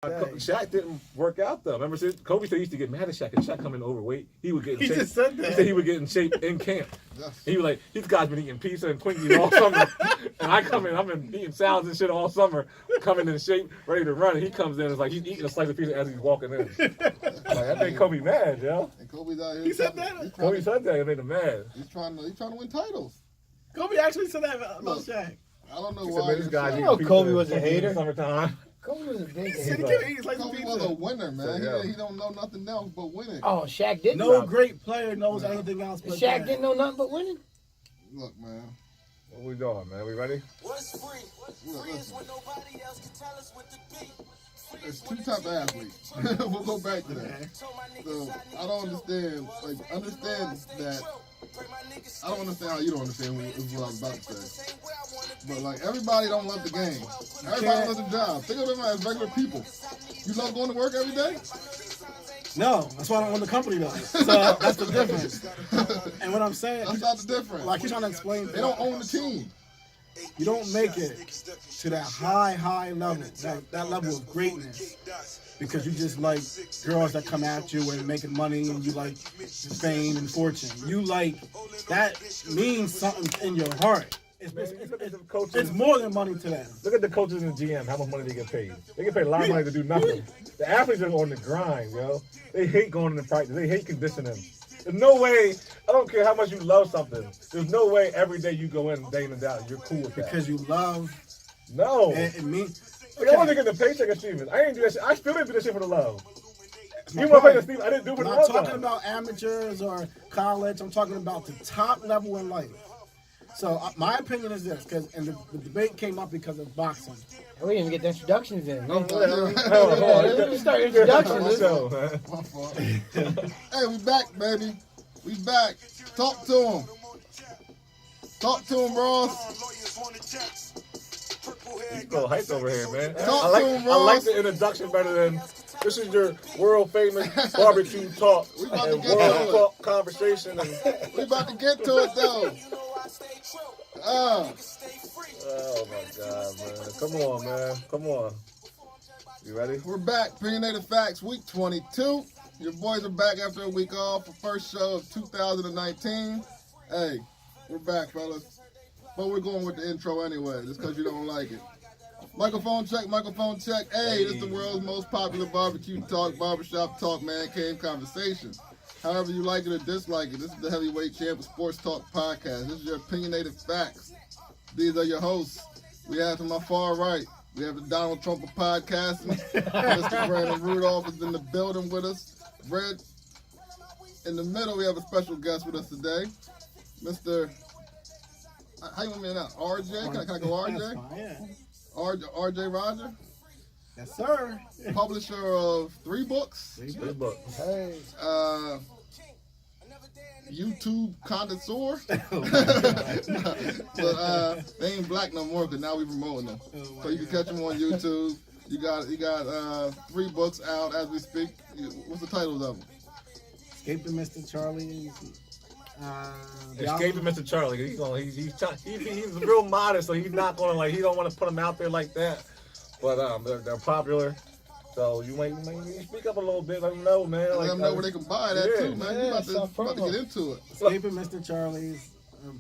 Shaq didn't work out though. Remember, Kobe said he used to get mad at Shaq, and Shaq coming overweight. He would get in shape. He just said that. He said he would get in shape in camp. He was like, these guys been eating pizza and Twinkies all summer, and I've been eating salads and shit all summer, coming in shape, ready to run. And he comes in, it's like he's eating a slice of pizza as he's walking in. Like, that made Kobe mad, yo. And Kobe's out here. He said that. Kobe said that. It made him mad. He's trying to win titles. Kobe actually said that about Shaq. I don't know He why. said, this guy Kobe was a hater. Summertime. Kobe was a big Kobe was a winner, man. So, yeah. He don't know nothing else but winning. Oh, Shaq didn't. No great player knows anything else but Shaq didn't know nothing but winning. Look, man. What we doing, man? We ready? What's free? Free is when nobody else can tell us what to be. There's two types of athletes. We'll go back to that. So I don't understand. Understand that. I don't understand how you don't understand is what I was about to say. But everybody don't love the game. Everybody loves the job. Think of them as regular people. You love going to work every day? No, that's why I don't own the company though. So that's the difference. And what I'm saying, that's not the difference. Like you're trying to explain, they don't own the team. You don't make it to that high level, that level of greatness, because you just like girls that come at you and making money, and you like fame and fortune. You like that means something in your heart. It's more than money to them. Look at the coaches and GM, how much money they get paid. They get paid a lot of money to do nothing. The athletes are on the grind, yo. They hate going into practice. They hate conditioning. There's no way, I don't care how much you love something, there's no way every day you go in day in and out, you're cool with that. Because you love. No. It means. Like, I want to get the paycheck of Stevens. I ain't do that shit. I still didn't do that shit for the love. You want to pay the Stevens? I didn't do it for the love. I'm not talking about amateurs or college. I'm talking about the top level in life. So my opinion is this, because the debate came up because of boxing. We didn't even get the introductions in. Hold on. Let's start introductions. Hey, we back, baby. We back. Talk to him. Talk to him, Ross. You go hyped over here, man. Talk to him, Ross. I like the introduction better than this is your world famous barbecue talk and world talk conversation. And we about to get to it though. Oh my God, man. Come on, man. Come on. You ready? We're back. Opinionated Facts, week 22. Your boys are back after a week off. The first show of 2019. Hey, we're back, fellas. But we're going with the intro anyway, just because you don't like it. Microphone check, microphone check. Hey, this is the world's most popular barbecue talk, barbershop talk, man cave conversation. However you like it or dislike it, this is the Heavyweight Champ of Sports Talk Podcast. This is your Opinionated Facts. These are your hosts. We have to my far right, we have the Donald Trump of podcasting. Mr. Brandon Rudolph is in the building with us. Red. In the middle, we have a special guest with us today. Mr. How you want me to now? RJ? Can I go RJ? That's fine, yeah. RJ Rodger? Yes, sir. Publisher of 3 books. 3 books. Hey. YouTube connoisseur. But they ain't black no more because now we promoting them. So you can catch them on YouTube. You got 3 books out as we speak. What's the titles of them? Escaping Mr. Charlie's. Escaping Mr. Charlie. He's real modest, so he's not gonna he don't want to put them out there like that. But they're popular. So you might speak up a little bit, let them know, man. Let them know where they can buy that too, man. You about to get into it. Escaping Mr. Charlie's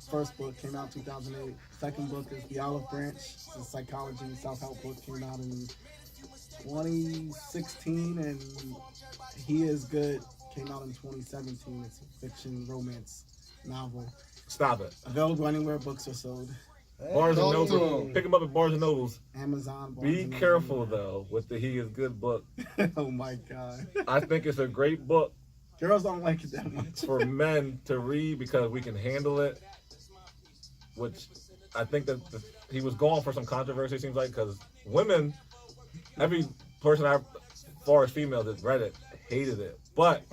first book came out in 2008. Second book is The Olive Branch. It's a psychology self-help book, came out in 2016, and He Is Good came out in 2017. It's a fiction romance novel. Stop it. Available anywhere books are sold. Barnes and Nobles. Pick them up at Barnes and Nobles. Amazon. Be careful though with the He Is Good book. Oh my God. I think it's a great book. Girls don't like it that much. For men to read because we can handle it. Which I think that he was going for some controversy. It seems like because women, every person as far as female that read it hated it, but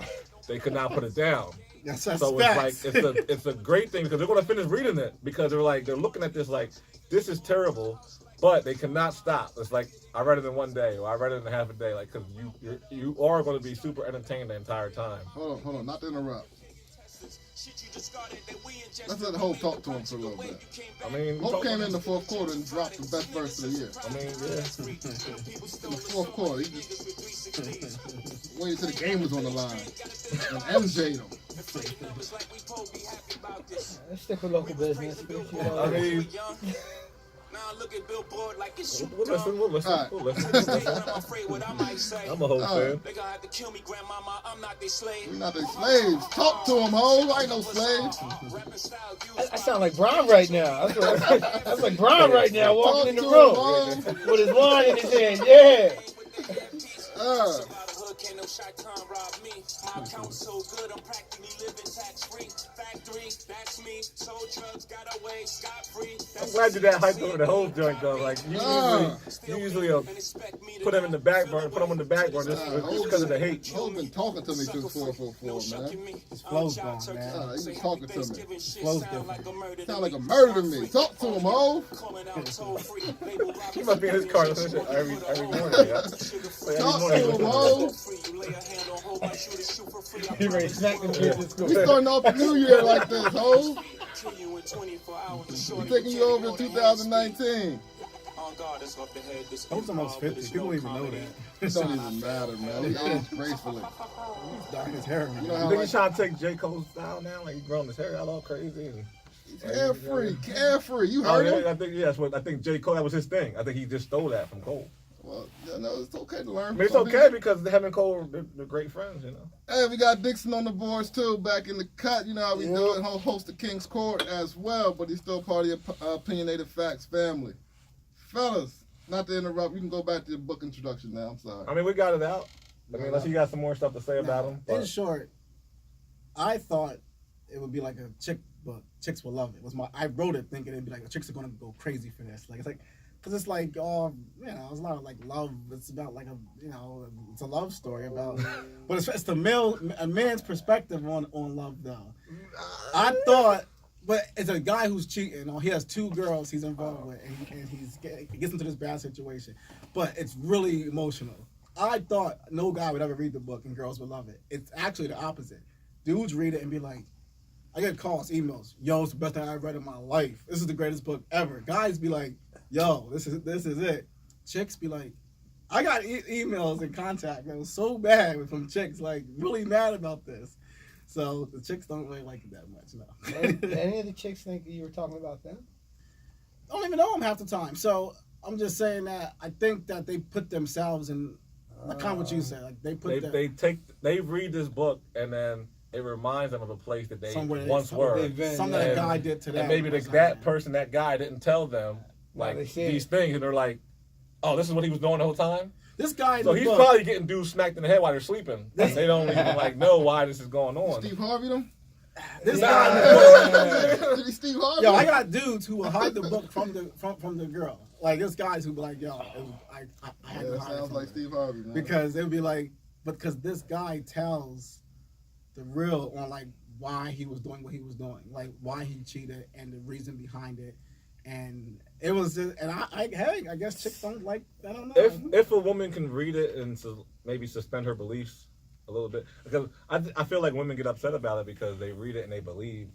they could not put it down. That's so facts. it's a great thing because they're going to finish reading it because they're looking at this like this is terrible, but they cannot stop. It's like I read it in one day or I read it in half a day, like because you are going to be super entertained the entire time. Hold on, not to interrupt. Let's let Hope talk to him for a little bit. I mean, Hope came in the fourth quarter and dropped the best verse of the year. I mean, yeah. In the fourth quarter, he just waited till the game was on the line. And MJ'd him. Let's stick with local business. I mean, we'll listen. All right. We'll listen. I'm a whole fan. They gonna have to kill me, grandmama. I'm not their slave. We're not their slaves. Talk to him, ho. I ain't no slaves. I sound like Bron right now. That's like Bron right now Talk walking in to the him, room ho. with his wine in his hand. Yeah. Can't no shot time rob me. My account's so good, I'm practically living tax-free. Factory, that's me. Sold drugs, got away scot-free. I'm glad you that hyped over the whole joint though. Like you usually put them in the back burner, put them in the back burner just because of the hate. Hope been talking to me since 444, man. His flow's gone, man. He been talking to me. His flow's different. Sound like a murder to me. Talk to him, ho. He must be in his car listening to shit every morning. Yeah. Like, Talk to him, ho. He ready to smack them kids in school. We starting off the new year like this, ho. We taking you over to 2019. Hope's almost 50. People don't even know that. It don't even matter, man. He aged gracefully. He's dyeing his hair. You know You how think he's trying to take J. Cole's style now? Like he's growing his hair out all crazy. And, carefree, carefree. You oh, heard yeah, him? I think yes. I think J. Cole, that was his thing. I think he just stole that from Cole. Well, yeah, no, it's okay to learn. I mean, it's okay because him and Cole, they're great friends, you know. Hey, we got Dixon on the boards too, back in the cut. You know how we do it. Host of King's Court as well, but he's still part of your Opinionated Facts family. Fellas, not to interrupt, you can go back to your book introduction now. I'm sorry. I mean, we got it out. I mean, unless you got some more stuff to say about him. In But short, I thought it would be like a chick book. Chicks will love it. I wrote it thinking it'd be like chicks are gonna go crazy for this. Like it's like. Because it's like, it's a lot of like love. It's about like it's a love story about, but it's a man's perspective on love though. I thought, but it's a guy who's cheating. He has two girls he's involved with, and he gets into this bad situation. But it's really emotional. I thought no guy would ever read the book and girls would love it. It's actually the opposite. Dudes read it and be like, I get calls, emails. Yo, it's the best thing I've read in my life. This is the greatest book ever. Guys be like, yo, this is it. Chicks be like, I got emails and contact that was so bad from chicks, like really mad about this. So the chicks don't really like it that much, no. Any of the chicks think you were talking about them? I don't even know them half the time. So I'm just saying that I think that they put themselves in, like kind of what you said, like they read this book and then it reminds them of a place that they somewhere once were. Something that a guy did to them. And maybe that guy didn't tell them like these things, and they're like, oh, this is what he was doing the whole time? This guy So he's probably getting dudes smacked in the head while they're sleeping. They don't even like know why this is going on. Steve Harvey them? This guy, Did he Steve Harvey? yo, I got dudes who will hide the book from the girl. Like there's guys who be like, yo, I had to hide it sounds from like her. Steve Harvey, man. Because they would be like, because this guy tells the real on like why he was doing what he was doing, like why he cheated and the reason behind it. And it was just, and I guess chicks don't like, I don't know. If a woman can read it and maybe suspend her beliefs a little bit, because I feel like women get upset about it because they read it and they believe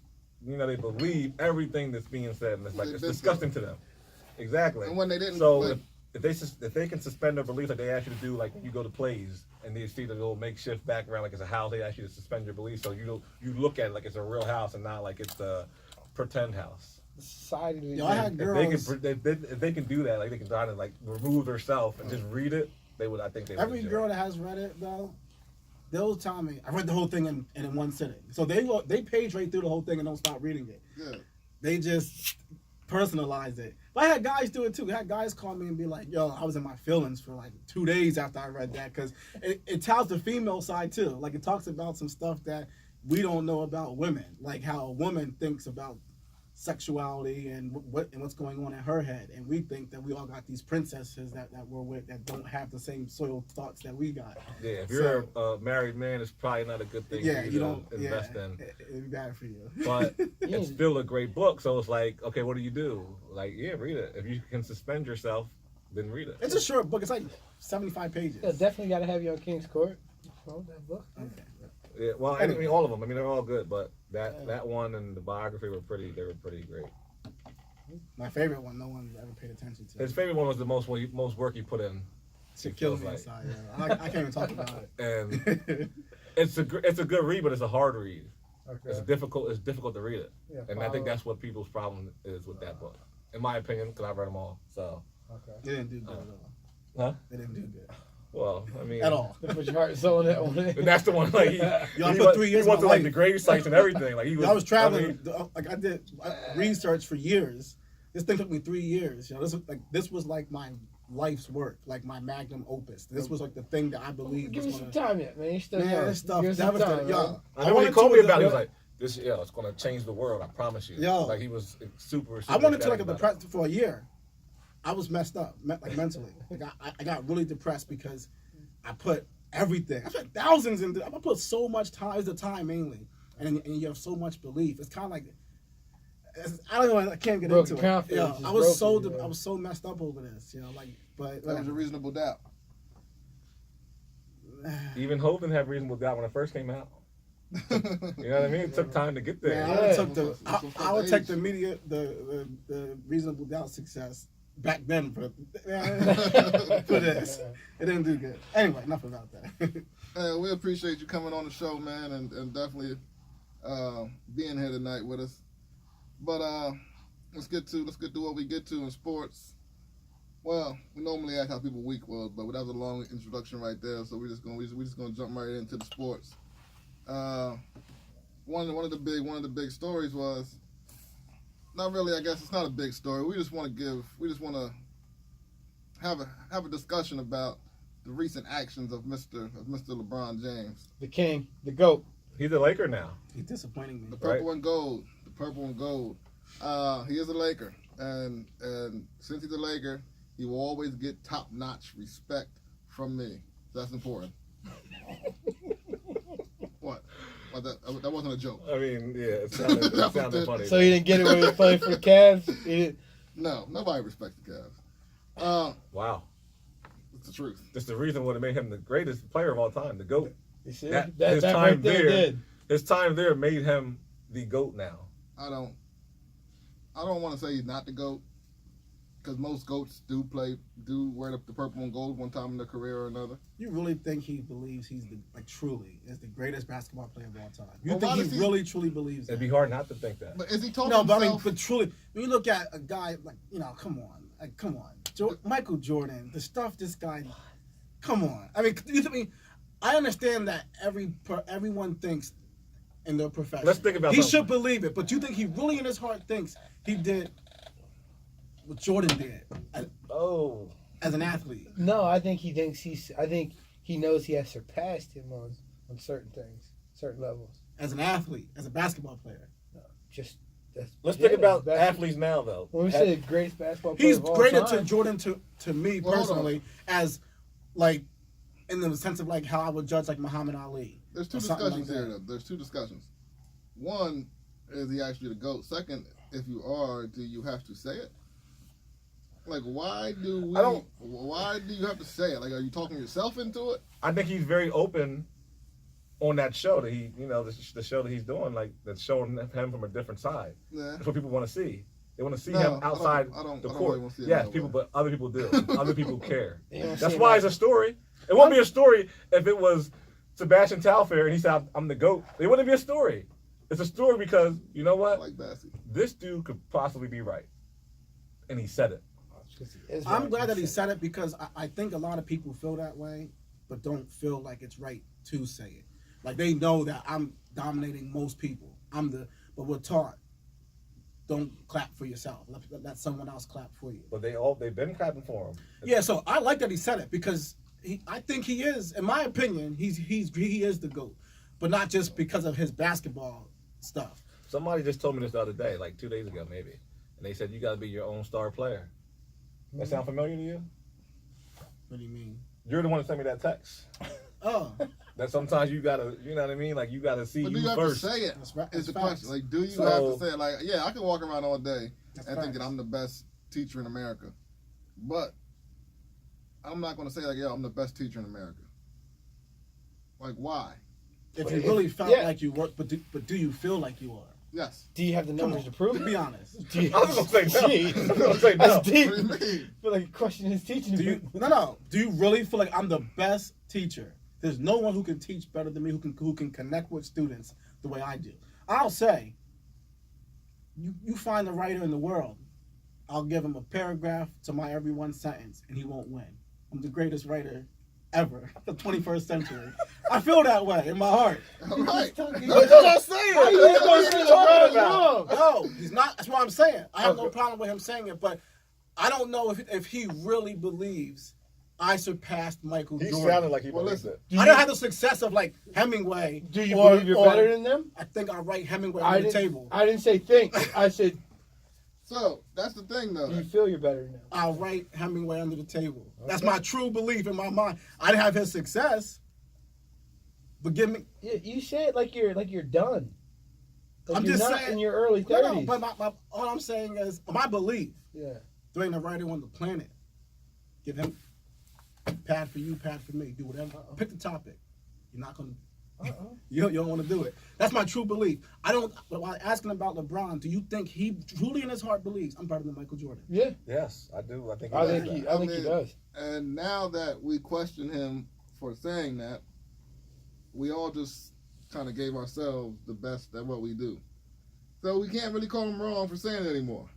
everything that's being said, and it's like it's disgusting to them. Exactly. And when they didn't, so like, if they can suspend their beliefs, like they ask you to do, like you go to plays and you see the little makeshift background, like it's a house, they ask you to suspend your beliefs, so you look at it like it's a real house and not like it's a pretend house. Society. Yo, I had girls. If they can do that, like they can try to like remove themselves and just read it, they would. I think they would. Every girl that has read it though, they'll tell me I read the whole thing in one sitting. So they page right through the whole thing and don't stop reading it. Yeah. They just personalize it. But I had guys do it too. I had guys call me and be like, yo, I was in my feelings for like 2 days after I read that, because it tells the female side too. Like it talks about some stuff that we don't know about women, like how a woman thinks about sexuality and what's going on in her head, and we think that we all got these princesses that we're with that don't have the same soiled thoughts that we got. Yeah, if you're a married man, it's probably not a good thing for you to invest in. It'd be bad for you. But it's still a great book, so it's like, okay, what do you do? Like, yeah, read it. If you can suspend yourself, then read it. It's a short book. It's like 75 pages. Yeah, definitely got to have you on King's Court. Oh, that book. Okay. Yeah, well, I mean, all of them. I mean, they're all good, but that one and the biography were pretty great. My favorite one, no one's ever paid attention to. His favorite one was the most work he put in. It kills me inside. Yeah. I can't even talk about it. And it's a good read, but it's a hard read. Okay. It's difficult to read it. Yeah, and I think that's what people's problem is with that book, in my opinion, because I've read them all. So. Okay. They didn't do good at all. Huh? They didn't do good. Well, I mean, At all. Put your heart and soul in that one. And that's the one. Like he put 3 years he went of to my like life. the grave sites and everything. Like I was traveling. I did research for years. This thing took me 3 years. This was like my life's work, like my magnum opus. This was like the thing that I believe. Give me some time yet, man. You still young. This stuff Give me some devastated. time, Yo, man. I know when he called me about it, he was like, "This, it's gonna change the world. I promise you." Yo. Like he was super. I wanted to ecstatic about it. depressed for a year. I was messed up, like mentally. Like I got really depressed because I put everything. I spent thousands into. I put so much time. It's the time mainly, and you have so much belief. It's kind of like. I don't know. I can't get Broken into it. confidence Yeah, is I was broken, yeah. I was so messed up over this. But That was a reasonable doubt. Even Hovind had reasonable doubt when it first came out. You know what I mean? It took time to get there. Man, I would take the media, the reasonable doubt success back then for this. It didn't do good. Anyway, enough about that. We appreciate you coming on the show, man, and definitely being here tonight with us. But let's get to what we get to in sports. Well, we normally ask how people week was, but that was a long introduction right there. So we're just gonna jump right into the sports. One of the big stories was not really. I guess it's not a big story. We just want to have a discussion about the recent actions of Mr. LeBron James, The king, the GOAT. He's a Laker now. He's disappointing me. the purple and gold. He is a Laker, and since he's a Laker, he will always get top-notch respect from me. That's important. What? Well, that wasn't a joke. I mean, yeah, it sounded funny. So he didn't get it when he was playing for the Cavs? He didn't. No, nobody respects the Cavs. Wow. It's the truth. That's the reason what made him the greatest player of all time, the GOAT. You see? His That time right there there, did. his time there made him the GOAT now. I don't want to say he's not the GOAT, because most GOATs do wear the purple and gold one time in their career or another. You really think he believes he's truly is the greatest basketball player of all time? You Well, why think does he he- really truly believes that? It'd be hard not to think that. But is he talking No, but I mean, himself? but truly, when you look at a guy like, come on, Michael Jordan, the stuff this guy, come on. I mean, I understand that everyone thinks in their profession. Let's think about he something. should believe it, but you think he really in his heart thinks he did what Jordan did as an athlete? No, I think he knows he has surpassed him on certain things, certain levels. As an athlete, as a basketball player. Let's think about basketball. athletes now, though. When we say the greatest basketball player He's of all greater time, to Jordan to me Well, hold personally as like in the sense of like how I would judge like Muhammad Ali. There's two or something discussions like here, that. though. There's two discussions. One, is he actually the GOAT? Second, if you are, do you have to say it? Like, why do you have to say it? Like, are you talking yourself into it? I think he's very open on that show that the show that he's doing, like that's showing him from a different side. Yeah. That's what people want to see. They want to see No, him outside I don't the really court. wanna see it Yes, that people, way. but other people do. Other people care. They don't That's see why him it's a story. It wouldn't be a story if it was Sebastian Telfair and he said, "I'm the GOAT." It wouldn't be a story. It's a story because you know I what? like Bassey. This dude could possibly be right, and he said it. I'm glad that he said it because I think a lot of people feel that way, but don't feel like it's right to say it. Like they know that I'm dominating most people. But we're taught, don't clap for yourself. Let someone else clap for you. But they've been clapping for him. Yeah, so I like that he said it because I think he is, in my opinion, he is the GOAT, but not just because of his basketball stuff. Somebody just told me this the other day, like 2 days ago maybe, and they said you got to be your own star player. That sound familiar to you? What do you mean? You're the one that sent me that text. Oh, That sometimes you gotta, you know what I mean? Like you gotta see But do you you have first. to say it? That's right. Is the That's question. facts. Like, do you So- have to say it? Like, yeah, I can walk around all day That's and think facts. that I'm the best teacher in America. But I'm not going to say, like, yeah, I'm the best teacher in America. Like, why? if you really felt like you were, but do you feel like you are? Yes. Do you have the numbers to prove To it? be honest. Do you, I was gonna say no. Gee, I was gonna say no. That's deep. What do you mean? I feel like a question is teaching Do you no. Do you really feel like I'm the best teacher? There's no one who can teach better than me, who can connect with students the way I do. I'll say, you find the writer in the world, I'll give him a paragraph to my every one sentence, and he won't win. I'm the greatest writer ever, the 21st century. I feel that way in my heart. All right. That's what I'm saying. How you That's what gonna I'm say talking LeBron's about. wrong? No, he's not. That's what I'm saying. I have no problem with him saying it, but I don't know if he really believes I surpassed Michael He Jordan. sounded like he Well, believes listen. it. I don't have the success of like Hemingway. Do you or- believe you're or- better than them? I think I'll write Hemingway I on the didn't. table. I didn't say think. I said, So that's the thing, though. do you feel you're better than them? I'll write Hemingway under the table. That's my true belief in my mind. I didn't have his success, but give me. Yeah, you say it like you're done. Like I'm you're just not saying. in your early 30s. No, but all I'm saying is my belief. Yeah. There ain't a writer on the planet. Give him pad for you, pad for me. Do whatever. Pick the topic. You're not gonna. You don't want to do it. That's my true belief. I don't. While asking about LeBron, do you think he truly in his heart believes I'm better than Michael Jordan? Yeah. Yes, I do. I think. I does think that. he does. And now that we question him for saying that, we all just kind of gave ourselves the best at what we do. So we can't really call him wrong for saying it anymore.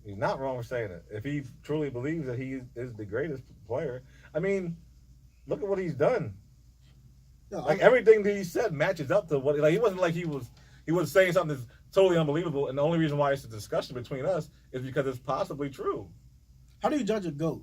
He's not wrong for saying it. If he truly believes that he is the greatest player, I mean, look at what he's done. No, Like everything that he said matches up to what. Like he wasn't like he was saying something that's totally unbelievable. And the only reason why it's a discussion between us is because it's possibly true. how do you judge a GOAT?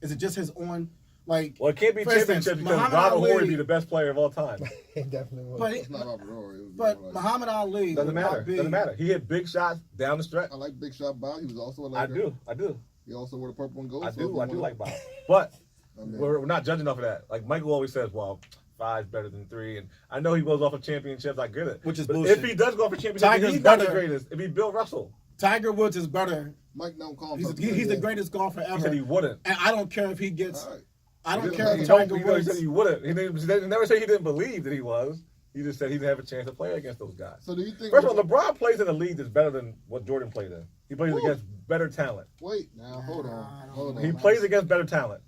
Is it just his on like? Well, it can't be For instance, championship because Muhammad Robert Ali- Horry be the best player of all time. It definitely was. But It's not Robert Horry. It was but more like- Muhammad Ali Doesn't would matter. not be- Doesn't matter. He hit big shots down the stretch. I like Big Shot Bob. He was also a I Laker. do. He also wore the purple and gold. I so if do you like wanna- Bob. But I mean, we're not judging off of that. Like Michael always says, well, 5's better than 3, and I know he goes off of championships. I get it. Which is but bullshit. if he does go off of championships, Tiger's he's not the better. greatest. It'd be Bill Russell. Tiger Woods is better. Mike don't call him. He's, something he's like the greatest golfer He ever. said he wouldn't. And I don't care if he gets. All right. I don't He care didn't- if He Tiger he Woods. said he wouldn't. He never said he didn't believe that he was. He just said he didn't have a chance to play against those guys. So do you think? First of all, LeBron plays in a league that's better than what Jordan played in. He plays against better talent. Wait, now hold on, hold on. He plays against better talent.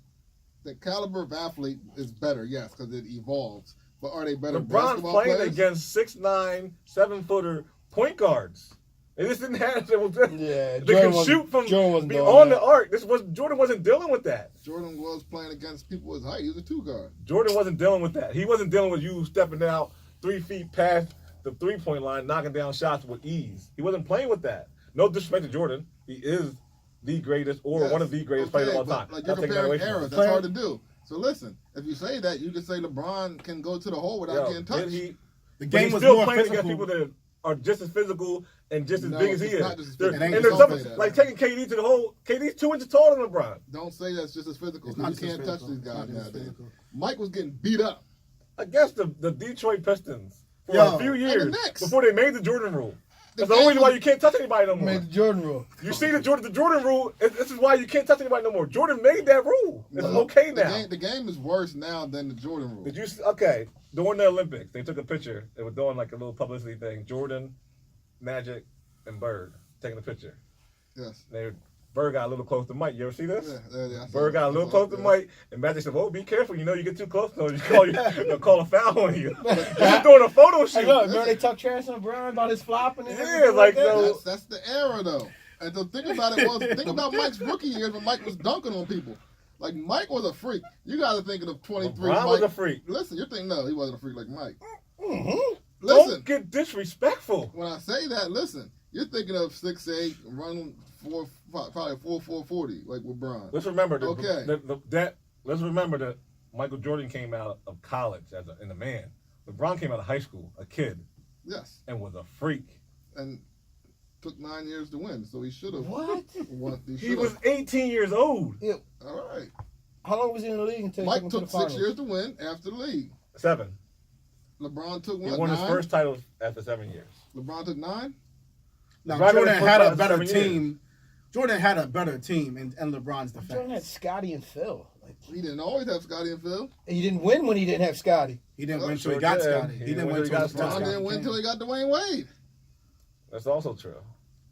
The caliber of athlete is better, yes, because it evolves. But are they better LeBron's basketball playing players? against 6'9", 7-footer point guards. They just didn't have Yeah, they Jordan could wasn't- shoot from Jordan wasn't doing beyond that. the arc. Jordan wasn't dealing with that. Jordan was playing against people his height. He was a 2 guard. Jordan wasn't dealing with that. He wasn't dealing with you stepping out 3 feet past the 3-point line, knocking down shots with ease. He wasn't playing with that. No disrespect to Jordan. He is the greatest or Yes, one of the greatest players of all but, time. Like Not you're taking that away comparing from eras. him. That's hard to do. So listen, if you say that, you can say LeBron can go to the hole without Yo, getting touched. did he, The but game he's was still more playing physical. against people that are just as physical and just as No, big as he it's is. not just as There- physical. and It ain't there's just something physical. like taking KD to the hole. KD's 2 inches taller than LeBron. Don't say that's just as physical. It's 'Cause not you just as can't touch physical. these It's guys not just as nowadays. physical. Mike was getting beat up. Against the Detroit Pistons for Yo, a few and years the Knicks. before they made the Jordan rule. The That's the only reason game why was- you can't touch anybody no more. Made the Jordan rule. You see the Jordan rule. This is why you can't touch anybody no more. Jordan made that rule. It's okay now. The game is worse now than the Jordan rule. Did you? Okay, during the Olympics, they took a picture. They were doing like a little publicity thing. Jordan, Magic, and Bird taking a picture. Yes. Bird got a little close to Mike. You ever see this? Yeah, Bird got a little close to Mike, and Magic said, "Whoa, be careful! You know you get too close, no, they'll call a foul on you." He's doing a photo Hey, shoot. look, remember they talk trash on LeBron about his flopping and Yeah, everything like, that? no. That's the era though. And the thing about it was, think about Mike's rookie years when Mike was dunking on people. Like Mike was a freak. You got to think of 23. LeBron Mike. was a freak. Listen, you're thinking no, he wasn't a freak like Mike. Don't Listen, get disrespectful. when I say that, listen, you're thinking of 6'8", running probably 4.40 like LeBron. Let's remember that. Okay. Let's remember that Michael Jordan came out of college and a man. LeBron came out of high school, a kid, Yes, and was a freak. and took 9 years to win, so he should have What? won. He was 18 years old. All right. How long was he in the league until he Mike took him to took the 6 finals? years to win after the league. 7. LeBron took He what, won 9? his first title after 7 years. LeBron took 9? Now Right Jordan in the had a first better 7 years. team. Jordan had a better team in LeBron's defense. Jordan had Scotty and Phil. Like, He didn't always have Scottie and Phil. And he didn't win when he didn't have Scottie. He didn't win Sure until he got did. Scottie. He He didn't didn't win win till he until got LeBron didn't win until he got Dwayne Wade. That's also true.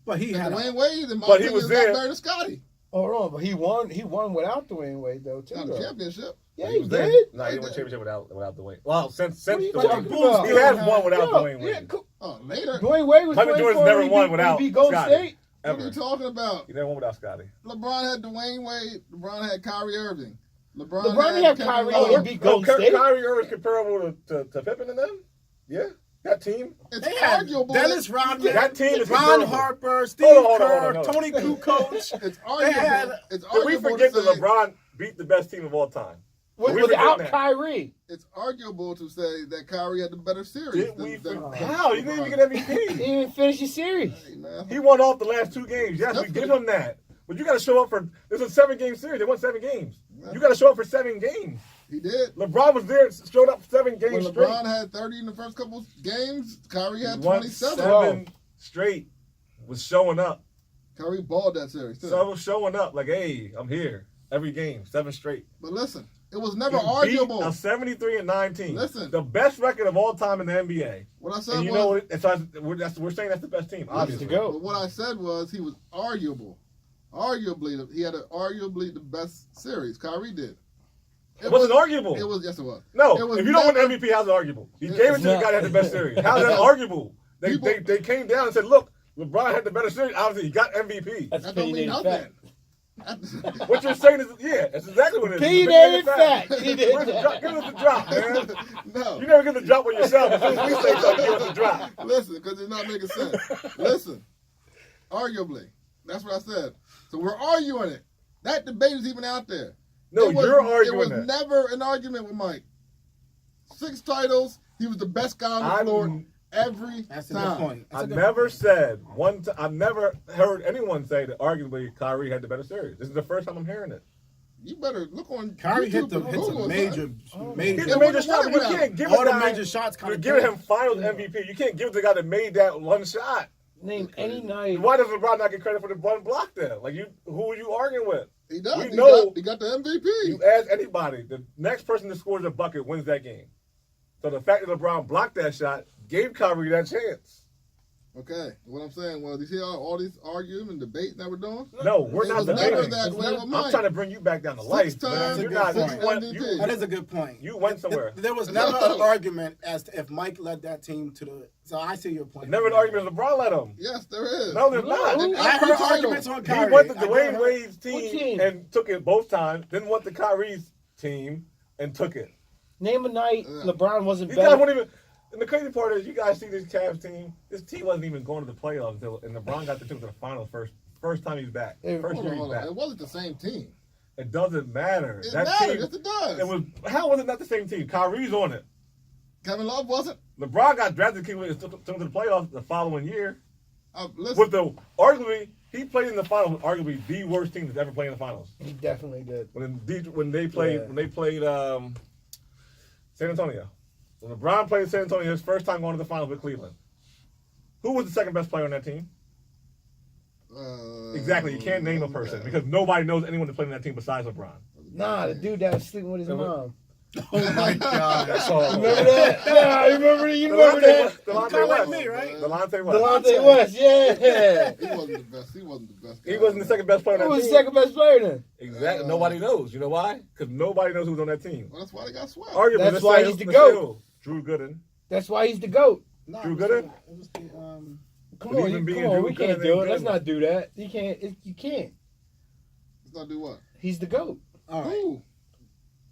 But he had Dwayne Wade, in my But he opinion, was is there. not better than Scottie. Hold on, but he won without Dwayne Wade though too. Not a though. championship. Yeah, he was there. did. No, he didn't win a championship without the Wayne. Well, since What are you the talking Wayne. about? He has won without Yo, Dwayne Wade. yeah, cool. Oh, later. Dwayne Wade was Michael playing Jordan's for never him won when he without beat Golden Scotty. State. What Ever. are you talking about? He never won without Scotty. LeBron had Dwayne Wade. LeBron had Kyrie Irving. LeBron didn't have Kevin Kyrie Love. and beat Golden State. Kyrie Irving's comparable to Pippen and them? Yeah. That team? It's They had arguable. Dennis Rodman, That team is Ron comparable. Harper, Steve Hold on, Kerr, hold on. Tony Kukoc. It's They arguable. had- It's Did we arguable forget to that say. LeBron beat the best team of all time? Without We forget that. Kyrie. It's arguable to say that Kyrie had the better series. Did we than forget? How? He didn't even get He MVP. didn't even finish the series. Hey, man. He won off the last 2 games. Yes, we give him that. But you got to show up for. This was a 7-game series. They won 7 games. You got to show up for 7 games. He did. LeBron was there, showed up 7 When games straight. LeBron had 30 in the first couple games, Kyrie had He won 27. 7 straight. Was showing up. Kyrie balled that series, too. So was showing up like, hey, I'm here every game, 7 straight. But listen, it was never You beat arguable. a 73-19. Listen. The best record of all time in the NBA. What I said And you was, know what? We're saying that's the best team, obviously. to go. but what I said was he was arguable. Arguably, he had arguably the best series. Kyrie did. It wasn't arguable. It was, yes, it was. No, It was if you don't never- win MVP, how's it arguable? He It- gave it it's to the not. guy that had the best series. How's that arguable? They People- came down and said, look, LeBron had the better series. Obviously, he got MVP. That's That don't mean opinionated nothing. fact. What you're saying is, yeah, that's exactly what it is. Opinionated fact. He did Where's the that. drop? Give us the drop, man. No. You never give the drop on yourself. As soon as we say something, give us the drop. Listen, because it's not making sense. Listen, arguably. That's what I said. So we're arguing it. That debate is even out there. No, It was- you're arguing It was that. never an argument with Mike. 6 titles. He was the best guy on the floor every That's a time. good point. That's a I've good never point. said I've never heard anyone say that arguably Kyrie had the better series. This is the first time I'm hearing it. You better look on Kyrie YouTube hit or Google, some major, son. major. He's a major would've shot. won You it without can't give all a the guy, major shots kind You're of giving him finals MVP. You can't give it to the guy that made that one shot. Name any night. Why does LeBron not get credit for the one block then? Like who are you arguing with? He does. We He know- got the MVP. You ask anybody, the next person that scores a bucket wins that game. So the fact that LeBron blocked that shot gave Kyrie that chance. Okay, what I'm saying was, you see all these arguing and debating that we're doing? No, we're It not was debating. never that way with I'm Mike. trying to bring you back down to life. 6 man. times, You're not. six You went, MVP. That is a good point. you went somewhere. There was never an argument as to if Mike led that team to the. So I see your point. Never an argument. LeBron let him. Yes, there is. No, there's not. And I every heard title. arguments on He Kyrie. went to I Dwayne heard- Wade's What team team? and took it both times. Then went to Kyrie's team and took it. Name a night LeBron wasn't You guys better. won't even. And the crazy part is, you guys see this Cavs team. This team wasn't even going to the playoffs until, and LeBron got the team to the finals first time he's back. Hey, First Hold year on, he's hold on. back. It wasn't the same team. It doesn't matter. It That matters. team. Yes, it does. It was. How was it not the same team? Kyrie's on it. Kevin Love wasn't. LeBron got drafted, took them to the playoffs the following year. Listen, With the arguably, he played in the finals with arguably the worst team that's ever played in the finals. He definitely did. When they played San Antonio. When LeBron played San Antonio, his first time going to the finals with Cleveland. Who was the second best player on that team? Exactly, you can't name a person because nobody knows anyone that played on that team besides LeBron. Nah, the dude that was sleeping with his mom. Oh my God. That's all. Remember that? Yeah, I remember that. You remember that? Delonte Kinda like West. me, right? Delonte West. Delonte West, yeah. He wasn't the best. He wasn't the best. Guy. He wasn't the second best player Who on that was the team. second best player then? Exactly. Nobody knows. You know why? Because nobody knows who's on that team. Well, that's why they got swept. Arguably, That's let's why say- he's the let's say GOAT. who? Drew Gooden. That's why he's the GOAT. No, Drew it was Gooden? the- it was the, Come But on, even being come on, Drew we can't Gooden do ain't it. Let's good. not do that. You can't. You can't. Let's not do what? He's the GOAT. all right. Who?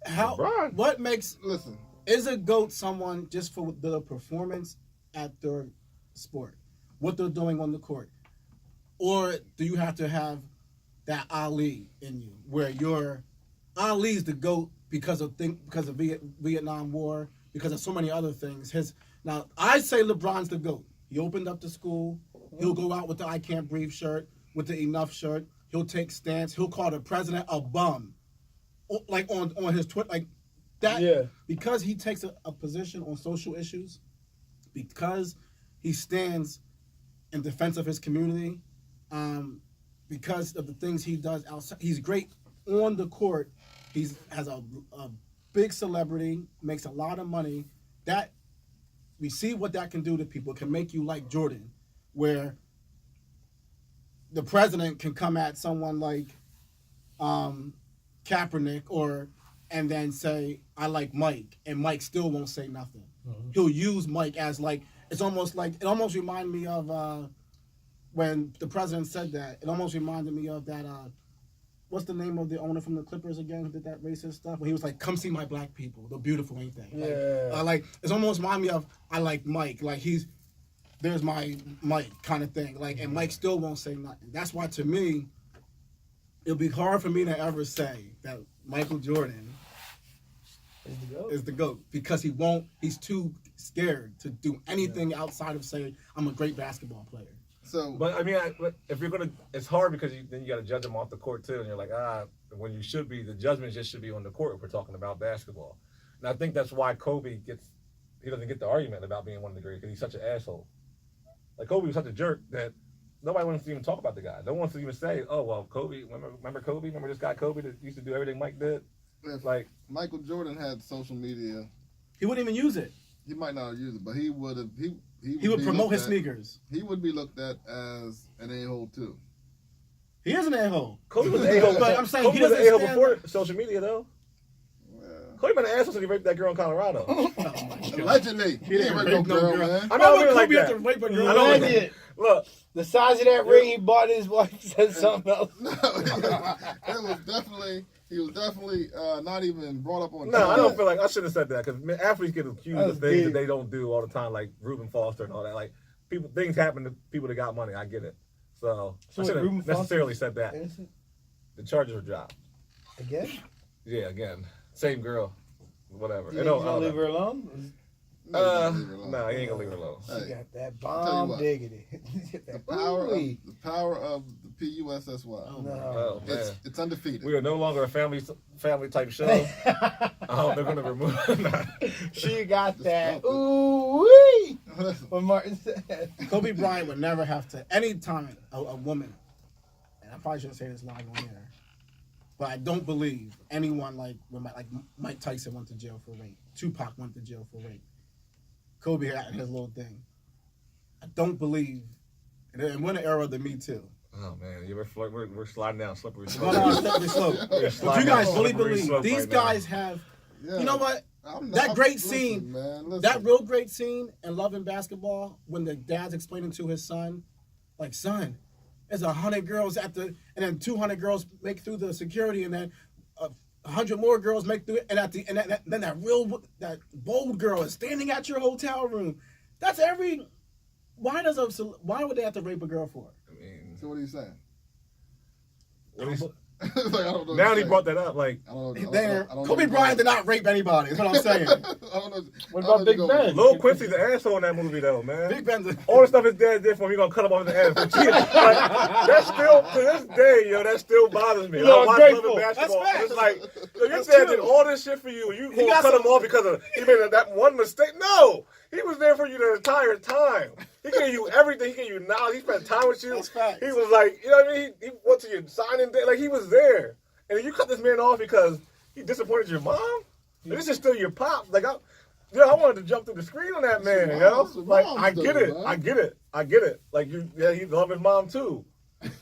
How? LeBron. What makes Listen. is a GOAT someone just for the performance at their sport, what they're doing on the court, or do you have to have that Ali in you, where you're Ali's the GOAT because of Vietnam War, because of so many other things. Now I say LeBron's the GOAT. He opened up the school. He'll go out with the I Can't Breathe shirt, with the Enough shirt. He'll take stance. He'll call the president a bum, like on his Twitter, like that. Yeah. Because he takes a position on social issues, because he stands in defense of his community, because of the things he does outside. He's great on the court, has a big celebrity, makes a lot of money. That we see what that can do to people. It can make you like Jordan, where the president can come at someone like Kaepernick and then say, I like Mike, and Mike still won't say nothing. Mm-hmm. He'll use Mike as like, it almost reminded me of when the president said that. It almost reminded me of that, what's the name of the owner from the Clippers again who did that racist stuff? When he was like, come see my black people. They're beautiful, ain't they? Like, it's almost reminded me of, I like Mike. Like, there's my Mike kind of thing. Like, and Mike still won't say nothing. That's why, to me, it'll be hard for me to ever say that Michael Jordan is the GOAT, because he's too scared to do anything outside of saying, I'm a great basketball player. So, but I mean, if you're gonna, it's hard because then you got to judge them off the court too, and you're like, when you should be, the judgment just should be on the court if we're talking about basketball. And I think that's why Kobe doesn't get the argument about being one of the greats, because he's such an asshole. Like, Kobe was such a jerk that nobody wants to even talk about the guy. No one wants to even say, oh well, Kobe. Remember Kobe? Remember this guy Kobe that used to do everything Mike did? If like Michael Jordan had social media, he wouldn't even use it. He might not use it, but he would have. He would promote his sneakers. He would be looked at as an a-hole too. He is an a-hole. Kobe was an a-hole. But I'm saying Kobe he was doesn't an a-hole stand before social media, though. Yeah. Kobe been an asshole since he raped that girl in Colorado. Oh my God. Allegedly, he didn't rape no girl, man. I know, Kobe like have that. to rape a girl. I don't Legend. Look, The size of that ring he bought his wife said something else. No, he was definitely not even brought up on. No, I don't feel like I should have said that, because athletes get accused of things big. that they don't do all the time, like Reuben Foster and all that. Like, things happen to people that got money. I get it. So I Reuben shouldn't necessarily Foster said that. innocent? The charges were dropped. Again? Yeah, again, same girl, whatever. You It think don't- he's I gonna don't leave know. her alone? No, he ain't gonna leave her alone. She Hey, got that I'll tell you bomb what. diggity. The power of the PUSSY. Oh, No. Oh man, It's undefeated. we are no longer a family type show. They're gonna remove. She got that. Just love Ooh wee. What Martin said. Kobe Bryant would never have to, anytime a woman, and I probably shouldn't say this live on air, but I don't believe anyone like Mike Tyson went to jail for rape. Tupac went to jail for rape. Kobe had his little thing. I don't believe, and we're in the era of the Me Too. Oh man, we're sliding down slippery Well, slope. no, slippery slope. We're But sliding you guys down really slippery believe slope these right now. guys have, Yeah. you know what? I'm That not- great listen, scene, man, listen. that real great scene in Love and Basketball when the dad's explaining to his son, like, son, there's 100 girls and then 200 girls make through the security, and then 100 more girls make through it, and then that bold girl is standing at your hotel room. That's why would they have to rape a girl for? I mean, So what are you saying? what is- Like, I don't know now what he you're brought that up. Like, Kobe Bryant did not rape anybody. Is what I'm saying. What about Big Ben? Lil Quincy's an asshole in that movie, though, man. Big Ben's All the stuff his dad did for him, he gonna cut him off at the end. Like, that still, to this day, that still bothers me. I watch Love ungrateful. and Basketball. That's It's like, your That's dad true. did all this shit for you. You gonna got cut him some- off because he made that one mistake? No! He was there for you the entire time. He gave you everything. He gave you knowledge. He spent time with you. That's facts. He was like, you know what I mean? He went to your signing day. Like, he was there. And then you cut this man off because he disappointed your mom? And this is still your pops. Like, I wanted to jump through the screen on that man, you know? It's your Like, mom I get still, it. man. I get it. Like, he loved his mom too.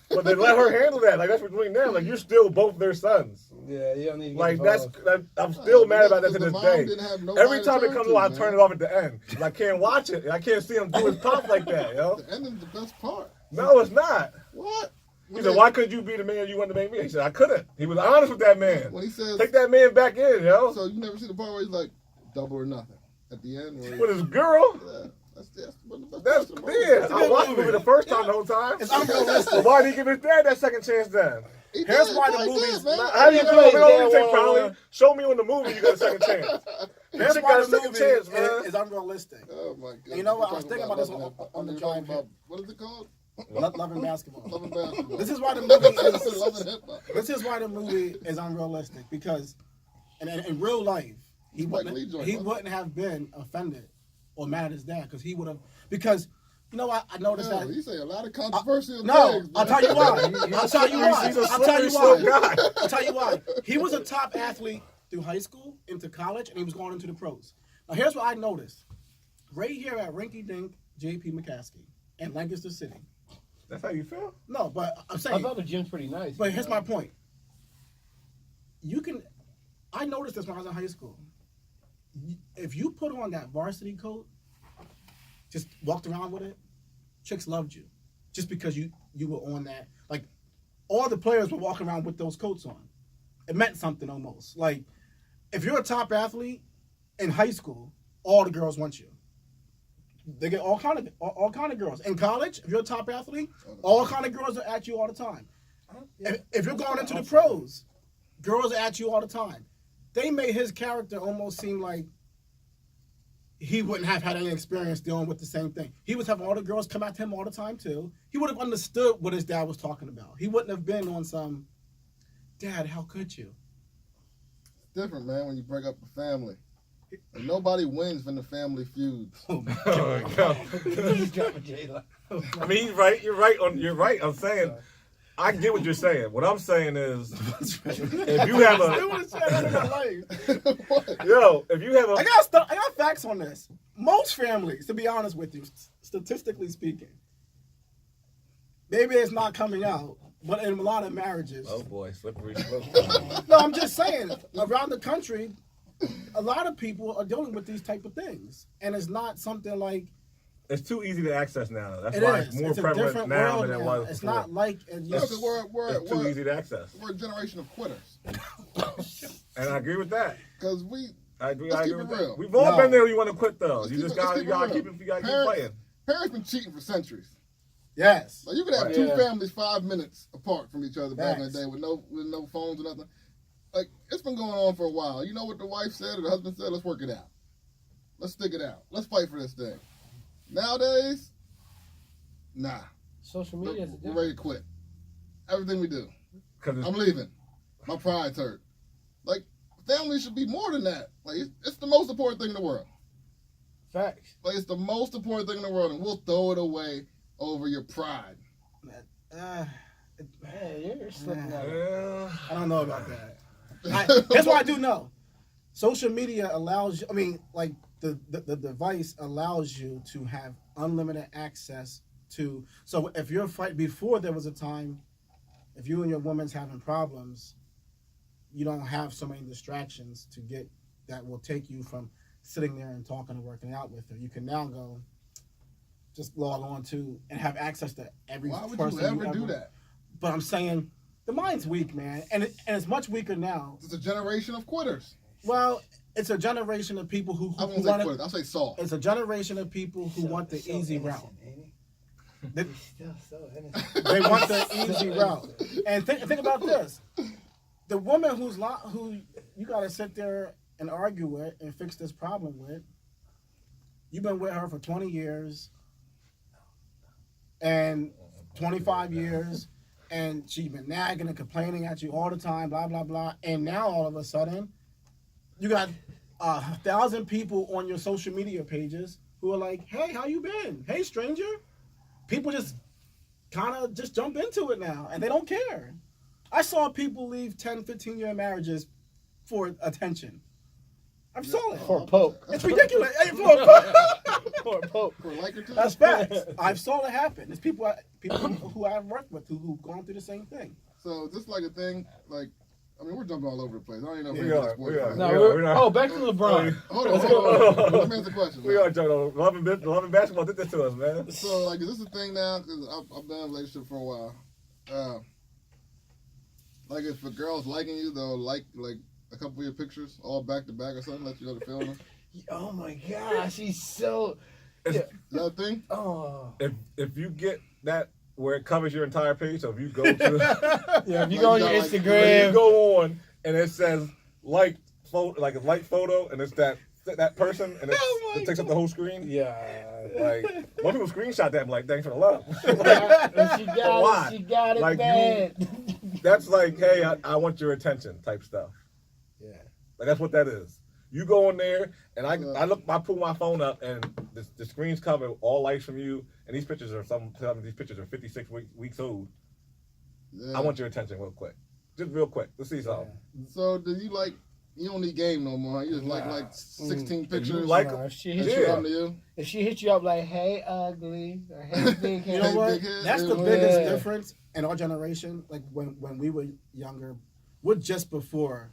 But they let her handle that. Like, that's between them. Like, you're still both their sons. Yeah, you don't need to get Like, involved. I'm still mad about that to The this mom day. didn't have nobody Every to time it turn comes to, on, I man. turn it off at the end. And I can't watch it. And I can't see him do his pop like that, yo. The end is the best part. No, it's not. What? He said, why couldn't you be the man you wanted to make me? He said, I couldn't. He was honest with that man. When he says, Take that man back in, yo. so you never see the part where he's like, double or nothing at the end. Where With his girl. yeah, that's one of the best That's parts of the movie. yeah. I good watched the movie. movie the first time the whole time. It's unrealistic. But why did he give his dad that second chance then? He Here's did, why the he movie's did, man. Now, how do you Yeah, feel? yeah, We don't yeah, say one-on-one. probably. Show me when the movie you got a second chance. That's That why got the a second movie chance, man. is unrealistic. Oh my god! You know what? I was We're thinking talking about this on the we're drive talking here. about- What is it called? Love and Basketball. Love and Basketball. This is why the movie is. Love and Hip Hop. This is why the movie is unrealistic, because in real life he Spike Lee joint, wasn't it? wouldn't have been offended or mad at his dad, because he would have, because You know what? I noticed that. You say a lot of controversial No, things. I'll man. tell you why. I'll tell you why. He's a I'll tell you slippery slope why. guy. I'll tell you why. He was a top athlete through high school, into college, and he was going into the pros. Now, here's what I noticed. Right here at Rinky Dink, J.P. McCaskey in Lancaster City. That's how you feel? No, but I'm I saying. thought the gym's pretty nice. But here's my point. I noticed this when I was in high school. If you put on that varsity coat, just walked around with it, chicks loved you. Just because you were on that. Like, all the players were walking around with those coats on. It meant something almost. Like, if you're a top athlete in high school, all the girls want you. They get all kind of girls. In college, if you're a top athlete, all kind of girls are at you all the time. If you're going into the pros, girls are at you all the time. They made his character almost seem like he wouldn't have had any experience dealing with the same thing. He was having all the girls come at him all the time too. He would have understood what his dad was talking about. He wouldn't have been on some, Dad, how could you? It's different, man, when you break up a family. And nobody wins when the family feuds. Oh my God. I mean, he's right. You're right. I'm saying, I get what you're saying. What I'm saying is, if you have I got facts on this. Most families, to be honest with you, statistically speaking, maybe it's not coming out, but in a lot of marriages. oh boy, slippery slope. No, I'm just saying, around the country, a lot of people are dealing with these type of things, and it's not something like. It's too easy to access now. That's It why is. it's more It's a prevalent different now world than it now. was It's before. not like Because It's too easy to access. we're a generation of quitters. And I agree with that. Because I agree. Let's I keep agree it with real. that. We've all No. been there. You want to quit though. Let's You keep just it- let's gotta keep it keep real. You gotta keep Parents- playing. parents been cheating for centuries. yes. Like you could have Right. two Yeah. families 5 minutes apart from each other back in the Facts. day with no phones or nothing. Like it's been going on for a while. You know what the wife said or the husband said? Let's work it out. Let's stick it out. Let's fight for this thing. Nowadays, nah. Social media is We're ready to quit. Everything we do. 'Cause it's- I'm leaving. My pride's hurt. Like family should be more than that. Like it's the most important thing in the world. facts. Like it's the most important thing in the world, and we'll throw it away over your pride. Uh, Man, you're slipping out. Yeah. I don't know about that. Here's what I do know. Social media allows you, I mean, like the device allows you to have unlimited access to. So if you're before there was a time, if you and your woman's having problems, you don't have so many distractions to get that will take you from sitting there and talking and working out with her. You can now go just log on to and have access to every Why would person you ever do that? But I'm saying the mind's weak, man, and it's much weaker now. It's a generation of quitters. Well, it's a generation of people who I won't say want quitters. I'll say soft. It's a generation of people who want the easy route. They, Still so innocent. they want the easy route. And think about this: the woman who you gotta sit there and argue with and fix this problem with. You've been with her for 20 years and 25 years, and she's been nagging and complaining at you all the time, blah blah blah. And now all of a sudden, you got 1,000 people on your social media pages who are like, "Hey, how you been? Hey, stranger." People just kind of just jump into it now, and they don't care. I saw people leave 10, 15-year marriages for attention. I saw it. For a pope. It's ridiculous. Hey, for a pope. For a pope. For a like or two? That's facts. I've saw it happen. There's people who I've worked with who've gone through the same thing. So just like a thing, like I mean, we're jumping all over the place. I don't even know if We we're are, sports we are. fans. No, we're not. oh, back to LeBron. Hold on. Let me answer the question. We are joking. Loving basketball did this to us, man. So, like, is this a thing now? Because I've been in a relationship for a while. Like, if a girl's liking you, they'll like a couple of your pictures all back to back or something, let you know the feeling. Oh my gosh, he's so. Is that a thing? Oh. If you get that where it covers your entire page, so if you go to Yeah, if you Like, go on you your got, like, when Instagram. you go on and it says like a like photo, and it's that person, and it takes up the whole screen. Yeah. Like most people screenshot that and be like, thanks for the love. And she got Why? it. She got it Like, bad. That's like, hey, I want your attention type stuff. Yeah. Like that's what that is. You go in there and I pull my phone up and the screen's covered, all likes from you, and these pictures are some of these pictures are 56 weeks old. Yeah. I want your attention real quick, just real quick. Let's see something. So do you like? You don't need game no more. Huh? You just like 16 pictures. You like If she That's hit you what up, I'm to you. if she hit you up like, "Hey, ugly," or "Hey, big head," You know what? Big head, That's the yeah. biggest Yeah. difference in our generation. Like when we were younger, we're just before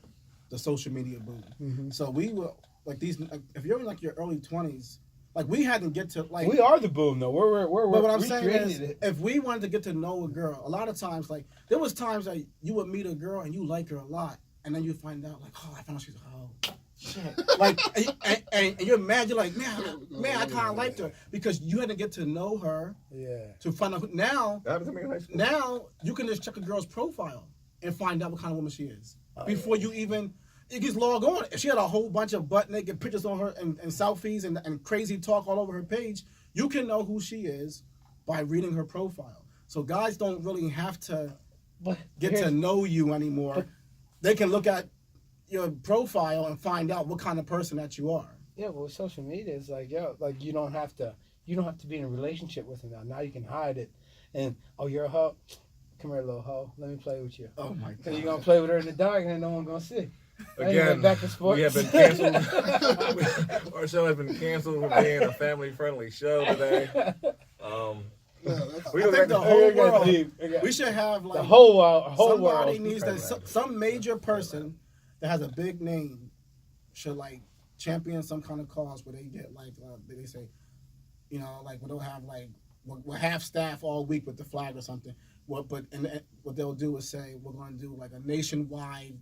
the social media boom. Mm-hmm. So we were like these. Like, if you're in like your early 20s, like we had to get to like. we are the boom though. We're But what I'm we saying created is, it. if we wanted to get to know a girl, a lot of times, like there was times that you would meet a girl and you like her a lot, and then you find out like, oh, I found out she's shit. Like, and you're mad. You're like, man, I kind of liked her because you had to get to know her Yeah. to find out. Now, That happened to me in high school. now you can just check a girl's profile and find out what kind of woman she is before you even. You just log on. If she had a whole bunch of butt naked pictures on her and selfies and crazy talk all over her page, you can know who she is by reading her profile. So guys don't really have to But get to here's- know you anymore. They can look at your profile and find out what kind of person that you are. Yeah, well, social media is like, yo, like you don't have to be in a relationship with her now. Now you can hide it, and oh, you're a hoe. Come here, little hoe. Let me play with you. Oh my And you're gonna play with her in the dark, and no one's gonna see. Anyway, Again, back to sports. we have been canceled. Our show has been canceled for being a family-friendly show today. Yeah, that's, We I don't think the got- whole It got world. deep. It got- We should have like the whole somebody world. needs that. Some major person that has a big name should like champion some kind of cause where they get like they say, you know, like we'll have like we'll have staff all week with the flag or something. What they'll do is say we're going to do like a nationwide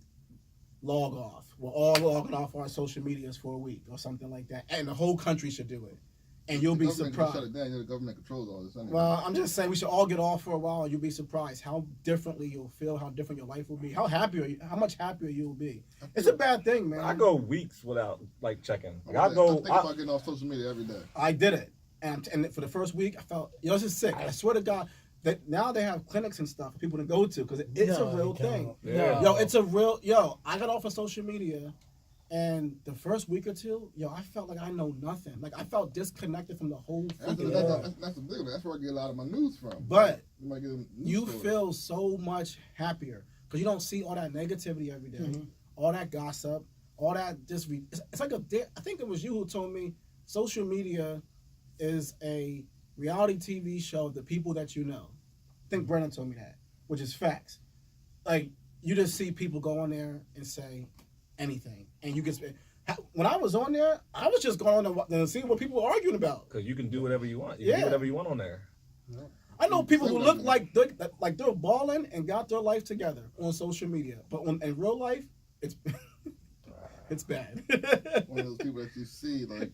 log off. We're all logging off our social medias for a week or something like that, and the whole country should do it. And you'll be the government can surprised. Shut it down. The government controls all this anyway. Well, I'm just saying we should all get off for a while, and you'll be surprised how differently you'll feel, how different your life will be, how much happier you'll be. It's a bad thing, man. I go weeks without like checking. Like, I I go. think about getting off social media every day. I did it, and for the first week, I felt this is sick. I swear to God that now they have clinics and stuff for people to go to because it's a real thing. Yeah. Yo, it's a real I got off of social media. And the first week or two, I felt like I know nothing. Like I felt disconnected from the whole That's freaking that's the big one. That's where I get a lot of my news from. But you might get a news you story. feel so much happier because you don't see all that negativity every day, all that gossip, all that just. It's like I think it was you who told me social media is a reality TV show of the people that you know. I think Brennan told me that, which is facts. Like you just see people go on there and say anything, and you get. When I was on there, I was just going on to see what people were arguing about. Because you can do whatever you want. You can do whatever you want on there. I know people who look like they're balling and got their life together on social media, but in real life, it's it's bad. One of those people that you see, like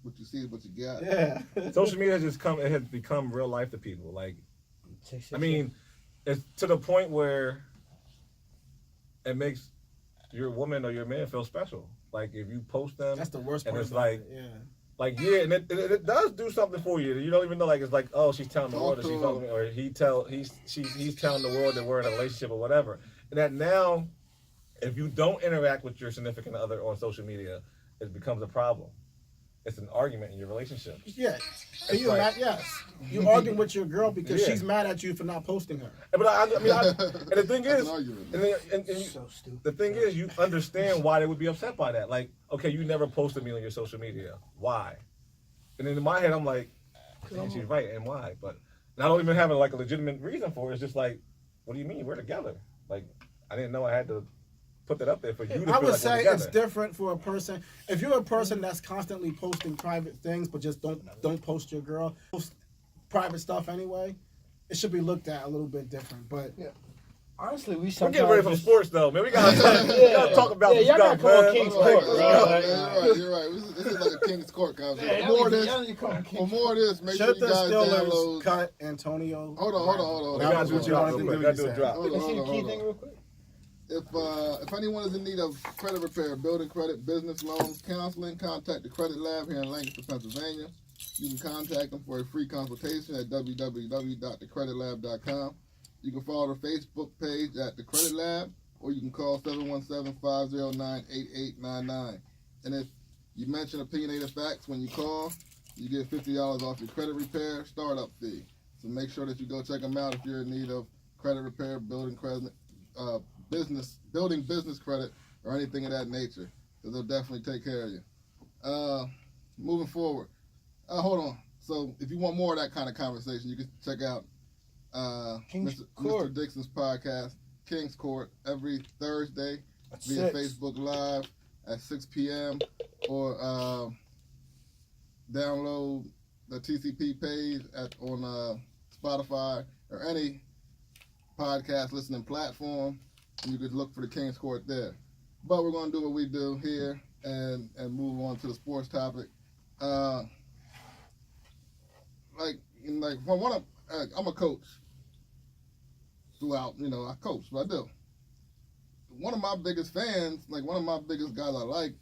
what you see is what you got. Yeah. Social media has become real life to people. Like, I mean, it's to the point where it makes your woman or your man feel special. Like if you post them, That's the worst part. and it's about like, it, and it does do something for you. You don't even know. Like it's like, oh, she's telling the world that she's fucking me, or he's telling the world that we're in a relationship or whatever. And that now, if you don't interact with your significant other on social media, it becomes a problem. It's an argument in your relationship. Yeah. And you mad? Yes. You arguing with your girl because she's mad at you for not posting her. But and the thing is, That's an argument. and So stupid. the thing is, you understand why they would be upset by that. Like, okay, you never posted me on your social media. Why? And then in my head, I'm like, man, she's right, and why? But I don't even have a legitimate reason for it. It's just like, what do you mean? We're together. Like, I didn't know I had to put that up there for you to feel I would like we're say together. it's different for a person. If you're a person that's constantly posting private things, but just don't post your girl, post private stuff anyway, it should be looked at a little bit different. But Honestly, we We're sometimes getting ready for just- sports, though, man. We gotta talk about this y'all stuff, gotta come on man. King's Hold Court, on, bro. You're right. This is like a King's Court conversation. Yeah, For more of y'all this, need to come on King's for more of this, make sure should you the guys Steelers download. cut Antonio? Hold on. We That gotta was do a what you drop wanted real to quick. do, Gotta you do a said. drop. Hold on, Can you see the hold key on. thing real quick? If anyone is in need of credit repair, building credit, business loans, counseling, contact the Credit Lab here in Lancaster, Pennsylvania. You can contact them for a free consultation at www.thecreditlab.com. You can follow the Facebook page at The Credit Lab, or you can call 717-509-8899. And if you mention Opinionated Facts when you call, You get $50 off your credit repair startup fee. So make sure that you go check them out if you're in need of credit repair, building business credit, or anything of that nature. Because they'll definitely take care of you. Moving forward. Hold on. So if you want more of that kind of conversation, you can check out Mr. Dixon's podcast, King's Court, every Thursday via Facebook Live at 6 p.m. or download the TCP page on Spotify or any podcast listening platform, and you can look for the King's Court there. But we're going to do what we do here and move on to the sports topic. I'm a coach throughout, I coach, but I do. One of my biggest fans, one of my biggest guys I like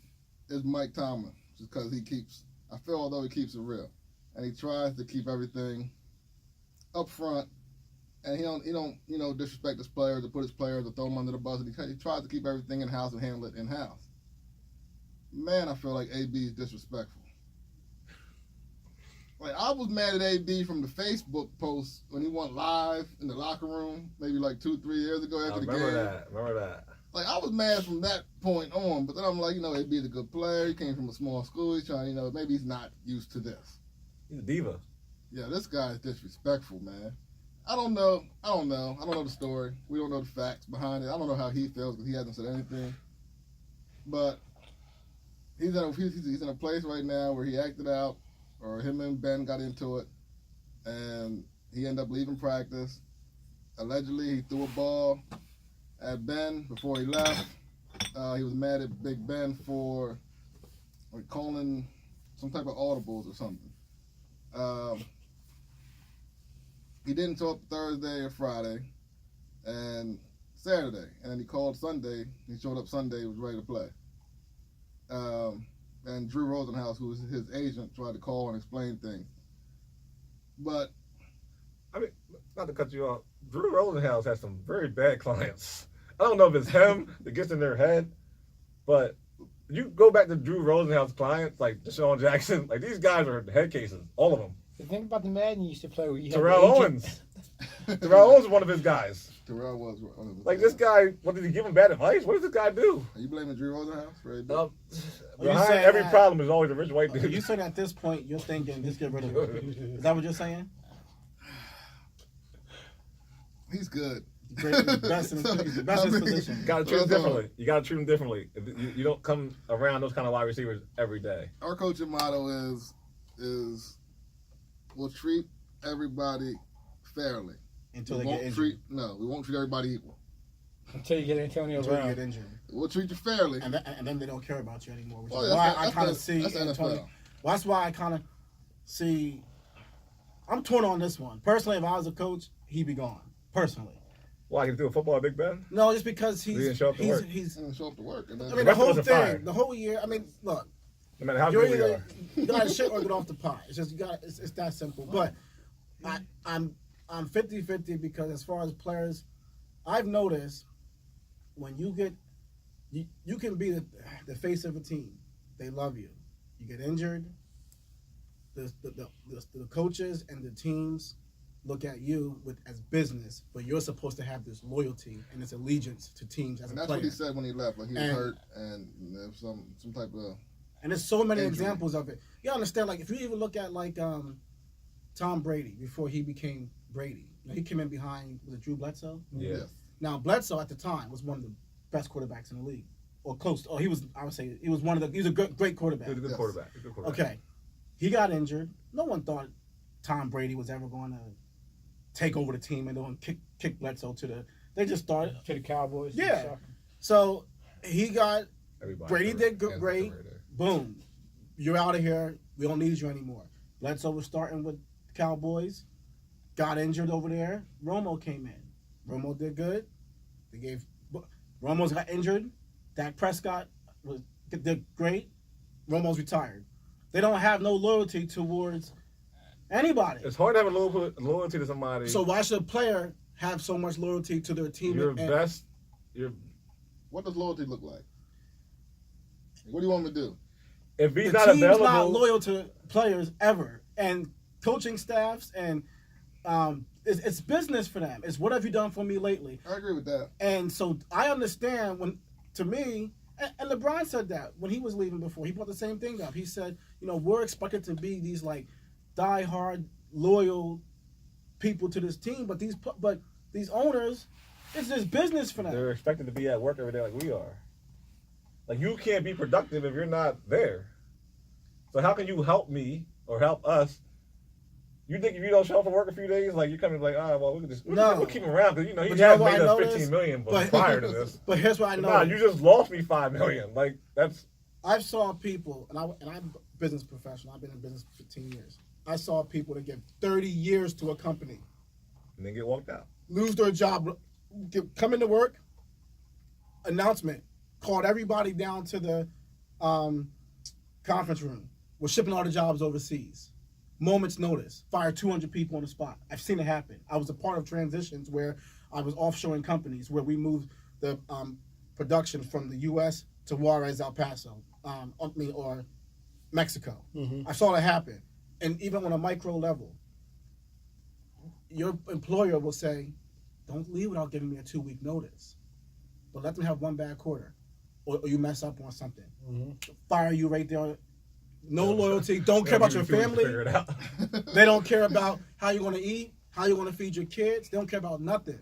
is Mike Tomlin, just because he keeps it real. And he tries to keep everything up front, and he don't disrespect his players or put his players or throw them under the bus. He tries to keep everything in-house and handle it in-house. Man, I feel like AB is disrespectful. I was mad at AB from the Facebook post when he went live in the locker room, maybe 2-3 years ago after the game. Remember that. I was mad from that point on, but then I'm like, AB is a good player. He came from a small school. He's trying, maybe he's not used to this. He's a diva. Yeah, this guy is disrespectful, man. I don't know the story. We don't know the facts behind it. I don't know how he feels because he hasn't said anything. But he's in a place right now where he acted out, or him and Ben got into it, and he ended up leaving practice. Allegedly, he threw a ball at Ben before he left. He was mad at Big Ben for calling some type of audibles or something. He didn't show up Thursday or Friday and Saturday, and then he called Sunday. He showed up Sunday, was ready to play. And Drew Rosenhaus, who was his agent, tried to call and explain things. But not to cut you off, Drew Rosenhaus has some very bad clients. I don't know if it's him that gets in their head, but you go back to Drew Rosenhaus' clients, like Deshaun Jackson, these guys are head cases, all of them. Think about the Madden you used to play where you had Terrell Owens. Terrell Owens is one of his guys. Terrell was one of his this guy, what did he give him bad advice? What does this guy do? Are you blaming Drew Rosenhaus for it? Behind every problem is always a rich white dude. You saying at this point you're thinking just get rid of him? Is that what you're saying? He's good. Great, he's the best in his position. You gotta treat him differently. You don't come around those kind of wide receivers every day. Our coaching motto is we'll treat everybody fairly. Until they get injured. We won't treat everybody equal. Until you get Antonio Brown. Brown. Get injured. We'll treat you fairly. And then they don't care about you anymore. Which Well, is why that's I kind of see that's Antonio. NFL. Well, that's why I kind of see. I'm torn on this one. Personally, if I was a coach, he'd be gone. Personally. Why, he do a football at Big Ben? No, just because He didn't show up to work. He didn't show up to work. And then, the whole wasn't thing, fired. the whole year. Look. No matter how You're good we either are. you gotta shit or get off the pot. It's just it's that simple. But I'm 50-50 because as far as players, I've noticed when you get you can be the face of a team. They love you. You get injured. The coaches and the teams look at you as business, but you're supposed to have this loyalty and this allegiance to teams as a player. And that's what he said when he left. He was hurt and there was some type of. And there's so many injury. examples of it. You understand? If you even look at Tom Brady before he became Brady, he came in behind Drew Bledsoe. Yeah. Now Bledsoe at the time was one of the best quarterbacks in the league, or close. Or he was. I would say he was one of the. He was a great quarterback. He was a good quarterback. Okay, he got injured. No one thought Tom Brady was ever going to take over the team and kick Bledsoe to the. They just started To the Cowboys. Yeah. So he got. Everybody Brady did career. great. Boom. You're out of here. We don't need you anymore. Bledsoe was starting with the Cowboys. Got injured over there. Romo came in. Romo did good. Romo's got injured. Dak Prescott did great. Romo's retired. They don't have no loyalty towards anybody. It's hard to have a loyalty to somebody. So why should a player have so much loyalty to their team? What does loyalty look like? What do you want me to do? If he's the not team's available, not loyal to players ever, and coaching staffs and it's business for them. It's what have you done for me lately? I agree with that. And so I understand when, to me, and LeBron said that when he was leaving before. He brought the same thing up. He said, we're expected to be these like die-hard, loyal people to this team, but these owners, it's just business for them. they're expected to be at work every day like we are. Like, you can't be productive if you're not there. So how can you help me or help us? You think if you don't show up for work a few days, like, you're kind of like, well, we'll keep him around because he has made us $15 million prior to this. But here's what I know. Nah, you just lost me $5 million. Like, that's. I've saw people, and I'm a business professional. I've been in business for 15 years. I saw people that give 30 years to a company, And then get walked out. lose their job, come into work, announcement, called everybody down to the conference room. We're shipping all the jobs overseas. Moment's notice, fire 200 people on the spot. I've seen it happen. I was a part of transitions where I was offshoring companies where we moved the production from the U.S. to Juarez, El Paso, or Mexico. Mm-hmm. I saw it happen. And even on a micro level, your employer will say, don't leave without giving me a 2-week notice. But let them have one bad quarter. Or you mess up on something. Mm-hmm. Fire you right there. No loyalty. Don't care about your family. Figure it out. They don't care about how you're going to eat, how you're going to feed your kids. They don't care about nothing.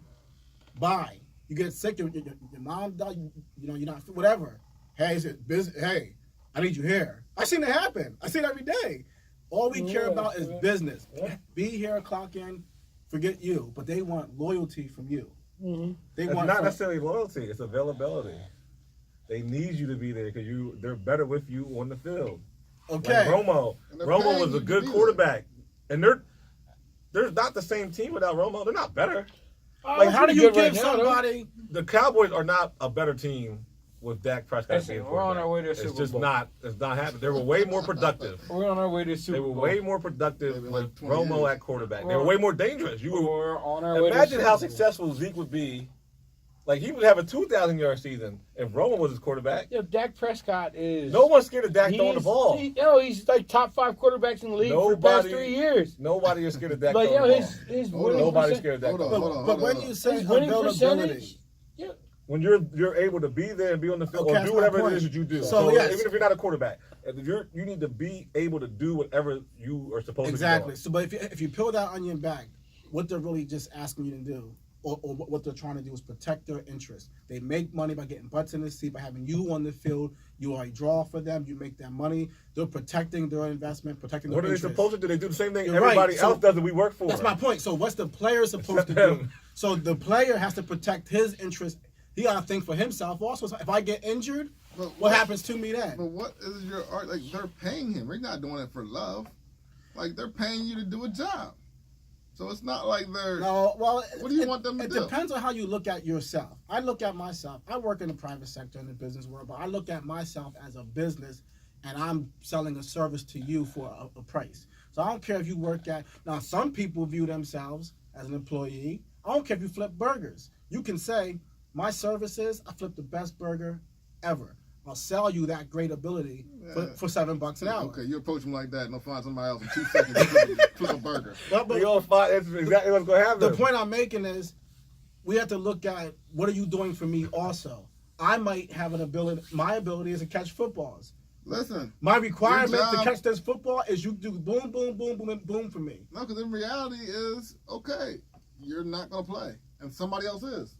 Bye. You get sick, your mom died, you're not, whatever. Hey, is it business? Hey, I need you here. I seen it happen. I see it every day. All we care about is business. Yeah. Be here, clock in, forget you. But they want loyalty from you. Mm-hmm. They It's want not necessarily loyalty. It's availability. They need you to be there because they're better with you on the field. okay. Like Romo paying was you a to good be there. quarterback, and they're not the same team without Romo. They're not better. Like, how do you give somebody? The Cowboys are not a better team with Dak Prescott. Listen, being we're on quarterback. our way to It's Super just Bowl. not. It's not happening. They were way more productive. We're on our way to They Super were Bowl. way more productive Maybe with like 20 Romo years. at quarterback. They were way more dangerous. We're on our way to Imagine Super how Bowl. successful Zeke would be. Like, he would have a 2,000-yard season if Romo was his quarterback. Yo, Dak Prescott is. No one's scared of Dak throwing the ball. He's like top 5 quarterbacks in the league for the past 3 years. Nobody is scared of Dak But throwing the ball. his Hold on. winning Nobody's percent- scared of Dak Hold on, throwing the hold ball. on. But when you say his winning availability, percentage. Yeah. When you're able to be there and be on the field Okay, or that's do my whatever point. it is that you do. So, yes. Even if you're not a quarterback, you need to be able to do whatever you are supposed exactly. to do. So, but if you peel that onion back, what they're really just asking you to do, or what they're trying to do, is protect their interests. They make money by getting butts in the seat, by having you on the field. You are a draw for them. You make them money. They're protecting their investment, protecting What their are they interests. supposed to do? They do the same thing You're everybody right. So, else does that we work for. That's my point. So what's the player supposed to do? them. So the player has to protect his interests. He got to think for himself also. So if I get injured, But what happens to me then? But what is your art? Like, they're paying him. They're not doing it for love. Like, they're paying you to do a job. So it's not like they're. No, well, What do you want them to it do? depends on how you look at yourself. I look at myself. I work in the private sector in the business world, but I look at myself as a business, and I'm selling a service to you for a price. So I don't care if you work at. Now, some people view themselves as an employee. I don't care if you flip burgers. You can say, my services, I flip the best burger ever. I'll sell you that great ability for $7 an hour. Okay, you approach him like that, and they'll find somebody else in 2 seconds. Flip a burger. But You're gonna find, that's exactly what's going to happen. the point I'm making is, we have to look at what are you doing for me also. I might have an ability. My ability is to catch footballs. Listen, My requirement Your to job- catch this football is you do boom, boom, boom, boom, and boom for me. no, because in reality is, okay, you're not going to play, and somebody else is.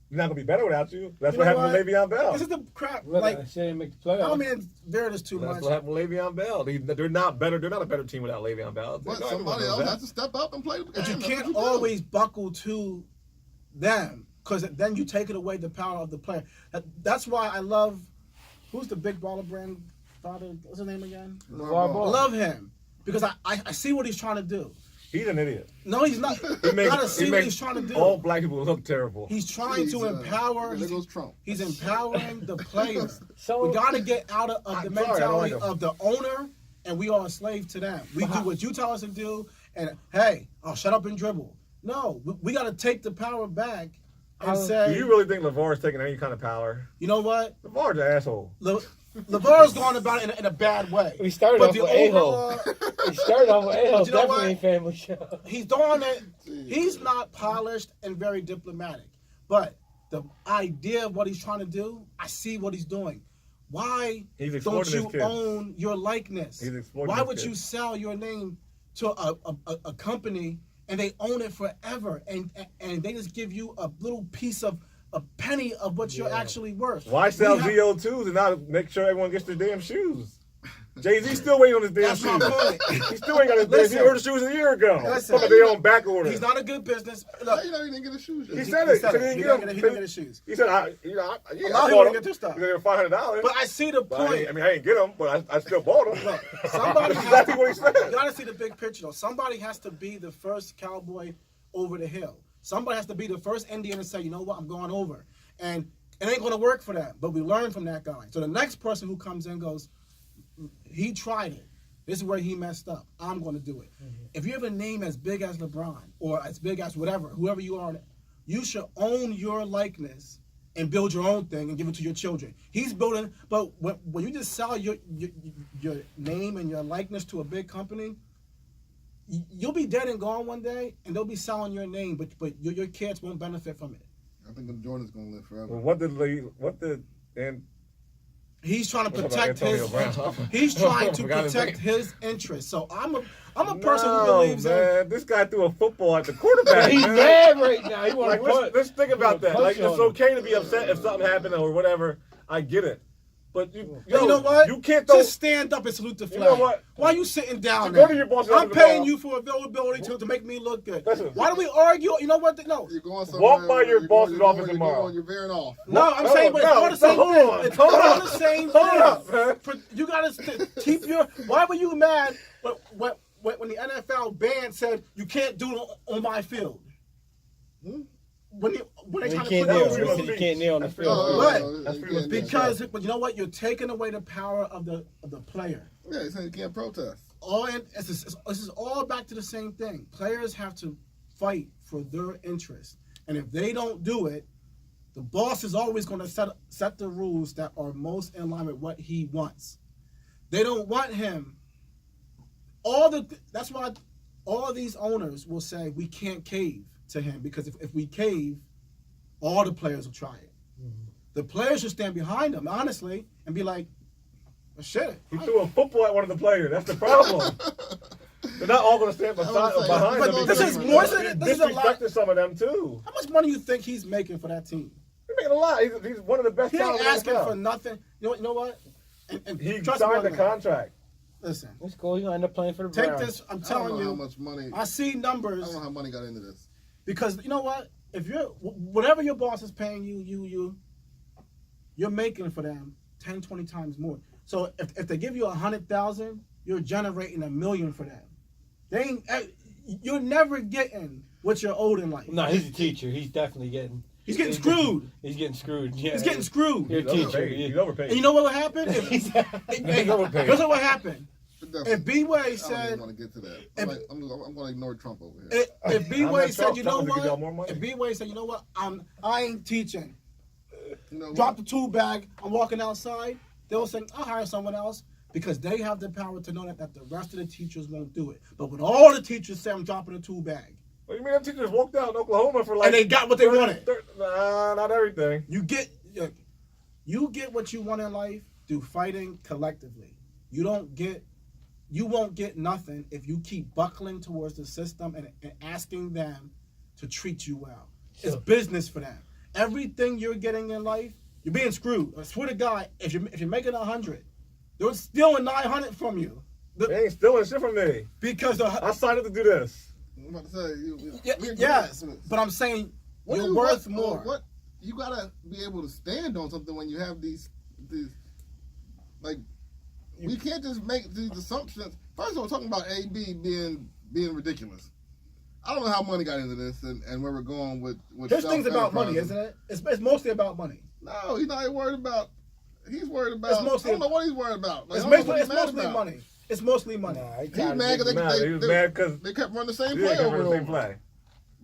You're not going to be better without you. That's You what know happened with Le'Veon Bell. This is the crap. Well, Like, I say make the I playoffs. don't mean veer this too That's much. what happened with Le'Veon Bell. They're not better. They're not a better team without Le'Veon Bell. But Everyone somebody knows else that. has to step up and play the game. But you That's can't what do. always buckle to them, because then you take it away the power of the player. That's why I love, who's the big baller brand father? What's his name again? LeVar I Ball. love him because I see what he's trying to do. He's an idiot. No, he's not. He makes, Gotta see he what makes he's trying to do. all black people look terrible. He's trying to empower. There goes Trump. He's empowering the player. So We got to get out of the I'm sorry, I don't mentality like him. of the owner, and we are a slave to them. We do what you tell us to do, and hey, I'll shut up and dribble. No, we got to take the power back and Do say, you really think LeVar is taking any kind of power? you know what? LeVar's an asshole. LeVar's going about it in a bad way. We started But off the with a-hole. overall, We started off with a-hole. But you know Definitely what? a family show. he's doing it. He's not polished and very diplomatic. But the idea of what he's trying to do, I see what he's doing. Why He's don't exploiting you his kids. own your likeness? He's exploiting Why his would kids. you sell your name to a company and they own it forever and they just give you a little piece of a penny of what you're actually worth? Why sell We have- ZO2s and not make sure everyone gets their damn shoes? Jay-Z still waiting on his damn That's my shoes. point. He still ain't got his damn shoes. He Listen. ordered shoes a year ago. Listen. But they on back order. He's not a good business. How Look, you know he didn't get his shoes yet? He said it. he said He it. didn't He get didn't them. get- he didn't get his shoes. He said, A lot of I people bought didn't them. get their stuff. They were $500. But I see the But I point. didn't get them, but I still bought them. Look, somebody That's has exactly to, what he said. You gotta see the big picture though. Somebody has to be the first cowboy over the hill. Somebody has to be the first Indian to say, you know what, I'm going over. And it ain't gonna work for them. But we learn from that guy. So the next person who comes in goes, he tried it. This is where he messed up. I'm gonna do it. If you have a name as big as LeBron or as big as whoever you are, you should own your likeness and build your own thing and give it to your children. He's building, but when you just sell your name and your likeness to a big company, you'll be dead and gone one day, and they'll be selling your name, but your kids won't benefit from it. I think Jordan's gonna live forever. Well, and He's trying to What about protect his. Antonio Brown? He's trying to Forgot his protect name. his interests. So I'm a person who believes in. man, this guy threw a football at the quarterback. He's man. mad right now. He want Like, to let's think about that. Like, punch it's on him. okay to be upset if something happened or whatever. I get it, but you know what? You can't throw. Just stand up and salute the flag. know what? Why are you sitting down Go there? to your boss I'm tomorrow. paying you for availability to make me look good. Listen. Why do we argue? You know what? No. You're going somewhere. Walk by your you're boss's going- office tomorrow. You're veering off. No, I'm No, saying, but it's no, all the same hold thing. on, It's hold all on. the same Hold thing. up, man. You gotta keep your. Why were you mad when the NFL ban said you can't do it on my field? When they He trying to can't put kneel. those kneel. rules. He can't kneel on the field. What? That's you freedom can't- of Because but you know what? You're taking away the power of the player. Yeah, he said you can't protest. This is all back to the same thing. Players have to fight for their interests, and if they don't do it, the boss is always going to set the rules that are most in line with what he wants. They don't want him. That's why all these owners will say we can't cave to him, because if we cave, all the players will try it. The players should stand behind him, honestly, and be like, well, shit. He threw a football at one of the players. That's the problem. They're not all going to stand behind But him. this because is more he's than- this is a lot- disrespecting some of them too. How much money you think he's making for that team? He's making a lot. He's one of the best. He ain't talents in the asking NFL. for nothing. You know what? And He trust me signed on the that. contract. Listen, It's cool. You're going to end up playing for the take Browns. this. I'm I don't telling know how you. much money. I see I numbers don't know how money got into this. because you know what? If you're whatever your boss is paying you're making for them 10, 20 times more. So if they give you 100,000, you're generating $1 million for them. You're never getting what you're owed in life. No, he's a teacher. He's definitely getting. He's getting screwed. He's getting screwed. Yeah, He's getting screwed. You're a teacher. Overpaid. He's Yeah. overpaid. And you know what would happen? He's Here's overpaid. what happened. If B-Way I don't even said, want to get to that. if- I'm going to ignore Trump over here. if B-Way not said, Trump. you know Trump could give y'all more what? money. If B-Way said, you know what? I ain't teaching. You know Drop what? the tool bag. I'm walking outside. They'll say, I'll hire someone else because they have the power to know that the rest of the teachers won't do it. But when all the teachers say I'm dropping the tool bag, What do you mean them teachers walked out in Oklahoma for like... and they got what they wanted. Nah, not everything. You get what you want in life through fighting collectively. You won't get nothing if you keep buckling towards the system and asking them to treat you well. It's business for them. Everything you're getting in life, you're being screwed. I swear to God, if you're making 100, they're stealing 900 from you. They ain't stealing shit from me. Because I signed up to do this. I'm about to say, yes, but I'm saying What you're do you worth want- more. What you gotta be able to stand on something when you have these like we can't just make these assumptions. First of all, talking about AB being ridiculous. I don't know how money got into this and where we're going with This thing's about money, isn't it? It's mostly about money. No, he's not worried about. He's worried about. It's mostly- I don't know what he's worried about. Like, It's I don't know what mostly he's mad about. money. It's mostly money. Nah, He's mad because He was mad because they kept running the same he play didn't over cover and the same over. play.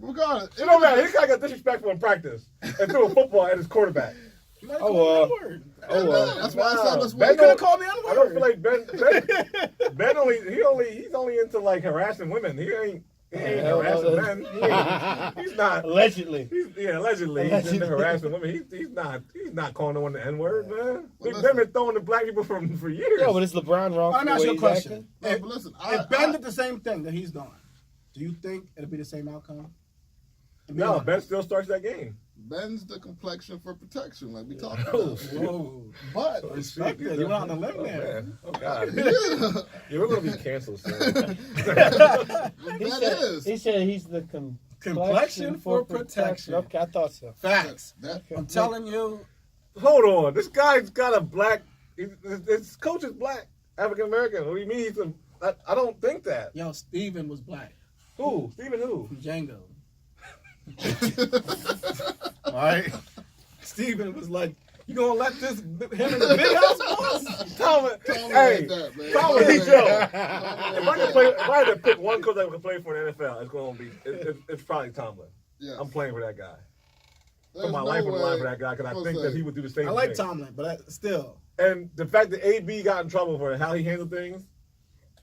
Regardless, It don't matter. This guy got disrespectful in practice and threw a football at his quarterback. You might have Oh, called me N-word. That's why I said let's Ben You wait. could have called me I don't feel N-word. like Ben he's only into like harassing women. He ain't harassing men. He's not. Allegedly. Allegedly he's into harassing women. He's not calling no one the N-word, man. Well, Big listen. Ben been throwing the black people for years. Yeah, but it's LeBron wrong. Let me for ask the you a way he's question. acting? No, but listen, If Ben did the same thing that he's done, do you think it'll be the same outcome? No, Ben still starts that game. Ben's the complexion for protection, like we talked Oh, about. whoa. But Respect it. You went on the limb there. Man. Oh God. yeah, Yeah, we're gonna be canceled soon. He said he's the Complexion for protection. Okay, I thought so. Facts. that I'm telling you. Hold on, this guy's got a black. His coach is black, African American. What do you mean? I don't think that. Yo, Steven was black Who? Steven who? from Django. All right. Steven was like, you gonna let him in the big house, boss? Thomas. Thomas Hey, like that, man. Thomas, Thomas Joe. like that. If I had to pick one coach that could play for the NFL, it's going to be it's probably Tomlin. Yes. I'm playing for that guy. There's Put my no life on the line way- for that guy because I I'll think say, that he would do the same I like thing. Tomlin, but still. And the fact that AB got in trouble for how he handled things,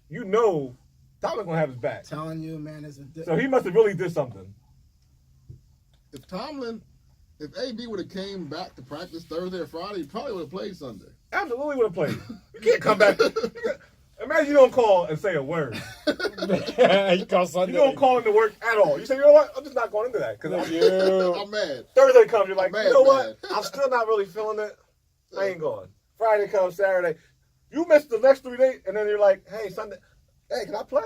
you know, Tomlin's going to have his back. Telling you, man, it's a So he must have really did something. If AB would have came back to practice Thursday or Friday, he probably would have played Sunday. Absolutely would have played. You can't come back. Imagine you don't call and say a word. He called Sunday. You don't call into work at all. You say, you know what? I'm just not going into that. Because I'm mad. Thursday comes, you're like, I'm you know mad, what? man. I'm still not really feeling it. I ain't going. Friday comes, Saturday. You missed the next 3 days, and then you're like, hey, Sunday, hey, can I play?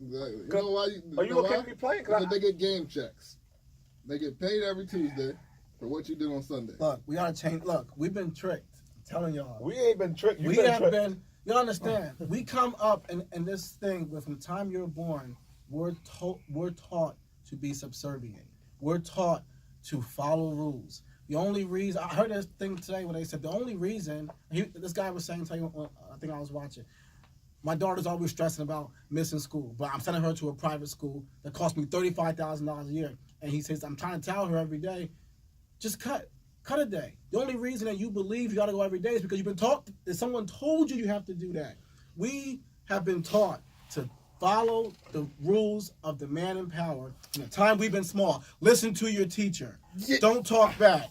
Exactly. You know why? Are you okay with me playing? Because they get game checks. They get paid every Tuesday for what you did on Sunday. Look, we gotta change. Look, we've been tricked. I'm telling y'all. We ain't been tricked. We have been. You understand? We come up in this thing where from the time you're born, we're taught to be subservient. We're taught to follow rules. The only reason I heard this thing today when they said the only reason this guy was saying, I think I was watching. My daughter's always stressing about missing school, but I'm sending her to a private school that costs me $35,000 a year. And he says, I'm trying to tell her every day, just cut a day. The only reason that you believe you got to go every day is because you've been taught that someone told you have to do that. We have been taught to follow the rules of the man in power from the time we've been small. Listen to your teacher. Don't talk back.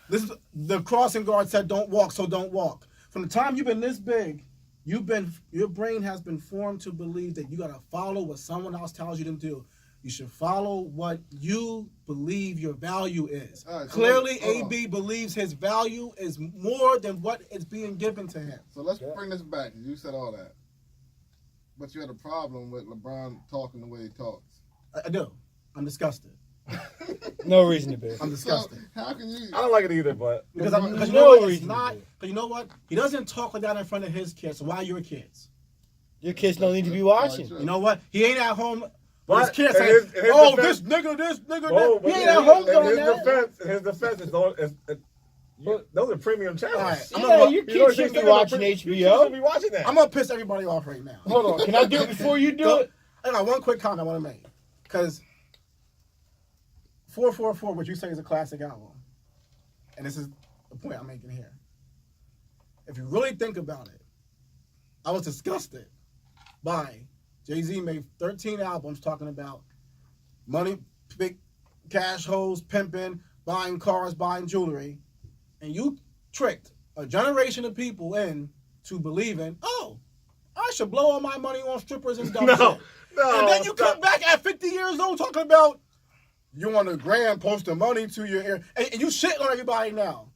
The crossing guard said don't walk, so don't walk. From the time you've been this big, your brain has been formed to believe that you got to follow what someone else tells you to do. You should follow what you believe your value is. Right, so Clearly, hold on. AB believes his value is more than what is being given to him. So let's bring this back. You said all that. But you had a problem with LeBron talking the way he talks. I do. I'm disgusted. No reason to be. I'm disgusted. So how can you? I don't like it either, but Because No you know what? It's reason to not. do. Because you know what? He doesn't talk like that in front of his kids. So why your kids? Your kids don't need to be watching. You know what? He ain't at home. But His kids in saying, his "Oh, defense- this nigga, Whoa, He ain't at home in doing his that. his defense those are premium channels. All right, Yeah, your You know, kids shouldn't be watching You should HBO. be watching that. I'm gonna piss everybody off right now. Hold on, can I do it before you do it? I got one quick comment I want to make. Because 444, what you say is a classic album. And this is the point I'm making here. If you really think about it, I was disgusted by Jay-Z made 13 albums talking about money, big cash holes, pimping, buying cars, buying jewelry. And you tricked a generation of people into believing, oh, I should blow all my money on strippers and dumb shit. No, And then you come back at 50 years old talking about you on the gram posting money to your ear. And you shitting on everybody now.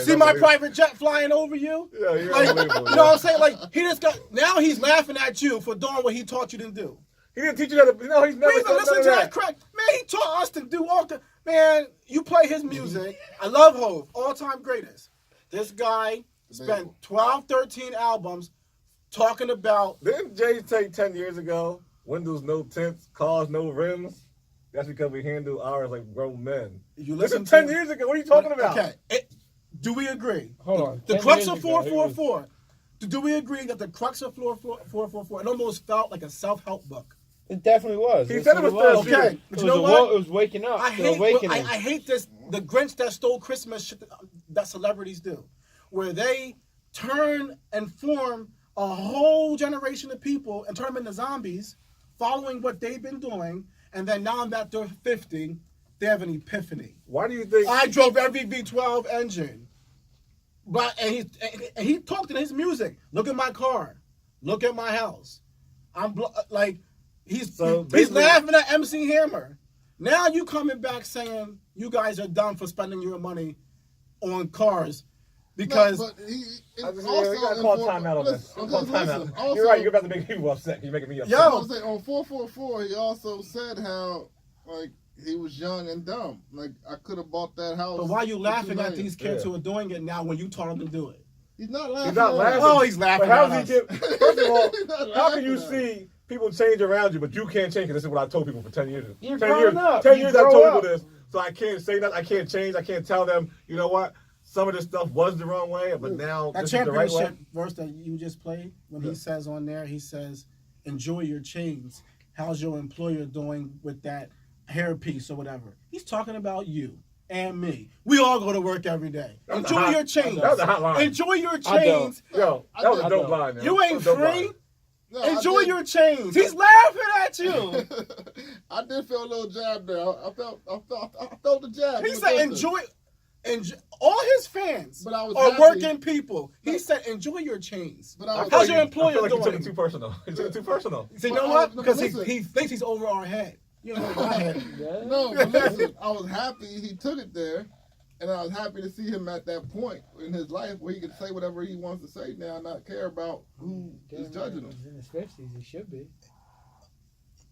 See my private jet flying over you? Yeah, you're Like, unbelievable. you know what I'm saying? Like, he just got, now he's laughing at you for doing what he taught you to do. He didn't teach you that. No, he's never We said even none listen of to that. that crap. Man, he taught us to do all the, man, you play his music. I love Hov, all-time greatest. This guy spent 12, 13 albums talking about, Didn't Jay say 10 years ago, windows no tints, cars no rims? That's because we handle ours like grown men. you This listen is to 10 years ago. What are you talking about? Okay, do we agree? Hold on. The 10 crux years of ago, he was- 444, do we agree that the crux of 444, it almost felt like a self-help book? It definitely was. He That's said it what was therapeutic. Okay, It but was you know a what? It was waking up. I the hate, awakening. I hate this the Grinch that stole Christmas shit that celebrities do, where they turn and form a whole generation of people and turn them into zombies, following what they've been doing, and then now that they're 50, they have an epiphany. Why do you think? I drove every V12 engine, but and he talked in his music. Look at my car, look at my house. He's laughing at MC Hammer. Now you coming back saying you guys are dumb for spending your money on cars because No, but he you gotta call timeout on this. Call timeout. You're right. You're about to make people upset. You're making me upset. I was saying on 444, he also said how like he was young and dumb. Like I could have bought that house. But why are you for laughing $2 at million? these kids who are doing it now when you taught them to do it? He's not laughing. He's not laughing. Oh, he's laughing. But how at does he us. get? First of all, He's not how can you laughing at see people change around you, but you can't change? Because this is what I told people for 10 years. You're 10 growing years. up. 10 You years I grow told up. people this, so I can't say that. I can't change. I can't tell them. You know what? Some of this stuff was the wrong way, but now That this is the right way. championship verse that you just played, when he says on there, he says, enjoy your chains. How's your employer doing with that hairpiece or whatever? He's talking about you and me. We all go to work every day. That was Enjoy a hot- your chains. that was a hot line. Enjoy your I don't. chains. Yo, that was a I dope know. line. Man. You That ain't was a dope free. line. No, I Enjoy did- your chains. He's laughing at you. I did feel a little jab there. I felt the jab. He was said, different. enjoy. All his fans But I was are happy. working people. He said, enjoy your chains. But I was How's your I employer feel like he took doing? it too personal. He took it too personal. So you But know I what? was- Because listen. he thinks he's over our head. You know, my head. Yeah. No, but listen, I was happy he took it there, and I was happy to see him at that point in his life where he can say whatever he wants to say now, and not care about who is judging him. He's in his 50s. He should be.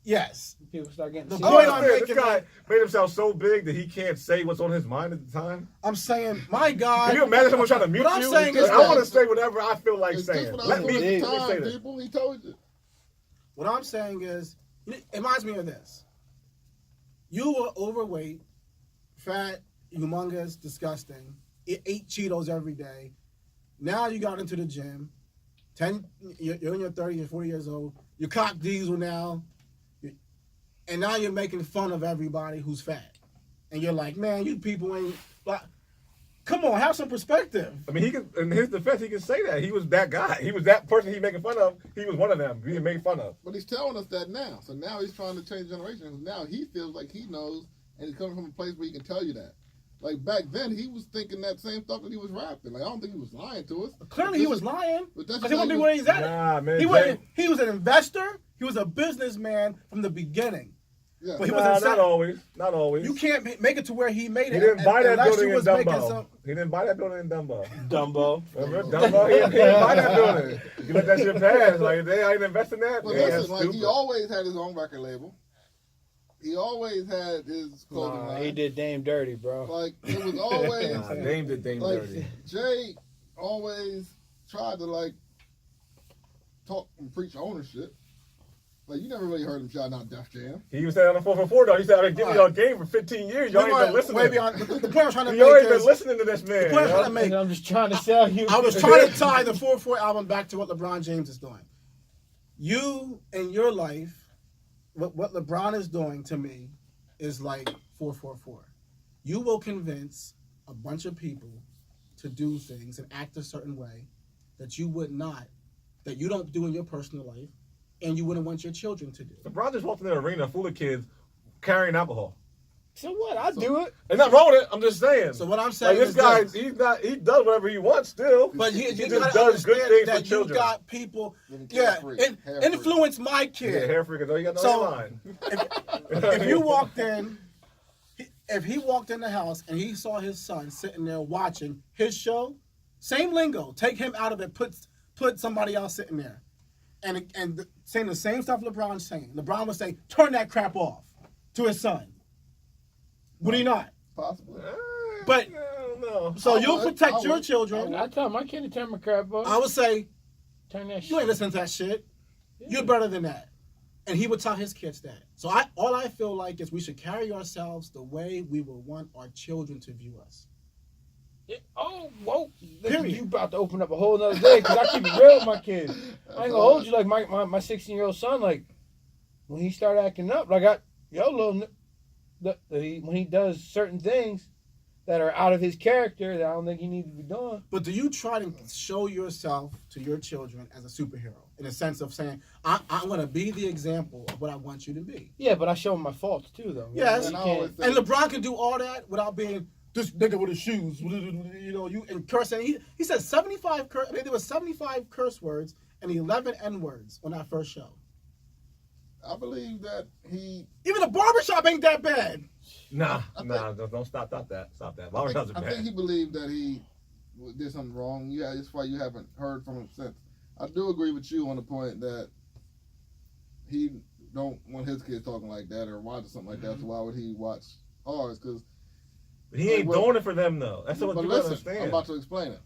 Yes. People start getting The sick. I point don't I'm understand. This making, guy made himself so big that he can't say what's on his mind at the time. I'm saying, my God. Can you imagine someone trying to mute What I'm you? saying Like, is I that- want to say whatever I feel like It's saying. just what I Let was me, doing at let the me say time, this. people. He told you. What I'm saying is, it reminds me of this. You were overweight, fat, humongous, disgusting. Ate Cheetos every day. Now you got into the gym. You're in your 30s or 40 years old. You're cock diesel now. And now you're making fun of everybody who's fat. And you're like, man, you people ain't... Like, come on, have some perspective. I mean, he can. In his defense, he can say that he was that guy. He was that person he's making fun of. He was one of them being made fun of. But he's telling us that now. So now he's trying to change generation. Now he feels like he knows, and he's coming from a place where he can tell you that. Like back then, he was thinking that same stuff that he was rapping. Like I don't think he was lying to us. Clearly he was lying. But that's Because he how wouldn't be he where he's at. Nah, man. He was an investor. He was a businessman from the beginning. Yeah. But he Nah, was not always. Not always. You can't make it to where he made it. He didn't buy that unless building you in was making Dumbo. some- He didn't buy that building in Dumbo. Dumbo. Remember Dumbo? He didn't buy that building. You let that shit pass. Like, they ain't invest in that. But Yeah, that's listen, like he stupid. always had his own record label. He always had his clothing Nah, line. he did Dame dirty, bro. Like it was always Nah, named it Dame like Dirty. Jay always tried to like talk and preach ownership. Like you never really heard him shout out Def Jam. He even said on the 444 though. He said, I've been giving y'all a game for 15 years. Y'all ain't been listening. way beyond. The point I'm trying to You already make been is, listening to this man. the point I'm trying yo. to make. I'm just trying to sell you. I was trying to tie the 4-4 album back to what LeBron James is doing. You in your life, what LeBron is doing to me is like 444. You will convince a bunch of people to do things and act a certain way that you would not, that you don't do in your personal life, and you wouldn't want your children to do. LeBron just walked in the arena full of kids carrying alcohol. So what? I do it. There's nothing wrong with it. I'm just saying. So what I'm Like saying this is guy, this. he does whatever he wants still. But you He just gotta does good understand things for that you children. got people, Little kid yeah, freak, hair freak. influence my Yeah, kid. hair freak, though. You got no So- line. If you walked in, if he walked in the house and he saw his son sitting there watching his show, same lingo, take him out of it, put somebody else sitting there, and saying the same stuff LeBron's saying. LeBron would say, "Turn that crap off," to his son. Would he not? Possibly. But I don't know. so I you'll would. protect I your would. children. I tell my kid to turn my crap off. I would say, Turn that shit. you ain't listening to that shit. You're better than that. And he would tell his kids that. So all I feel like is we should carry ourselves the way we would want our children to view us. Yeah. Oh, whoa. Listen, Period. you about to open up a whole nother day because I keep it real with my kids. I ain't gonna hold you like my 16-year-old son, like, when he started acting up, like, when he does certain things, that are out of his character that I don't think he needs to be doing. But do you try to show yourself to your children as a superhero in a sense of saying, I'm going to be the example of what I want you to be? Yeah, but I show him my faults too, though. Yes, You I can't- always and LeBron can do all that without being this nigga with his shoes, you know, you and cursing. He said 75 curse. I mean, there was 75 curse words and 11 N words on that first show. I believe that he. Even the barbershop ain't that bad. Nah, don't stop that. Barbershops are I think bad. he believed that he did something wrong. Yeah, that's why you haven't heard from him since. I do agree with you on the point that he don't want his kids talking like that or watching something like that. So why would he watch ours? Because He ain't doing it for them though. That's what but you listen, understand. I'm about to explain it.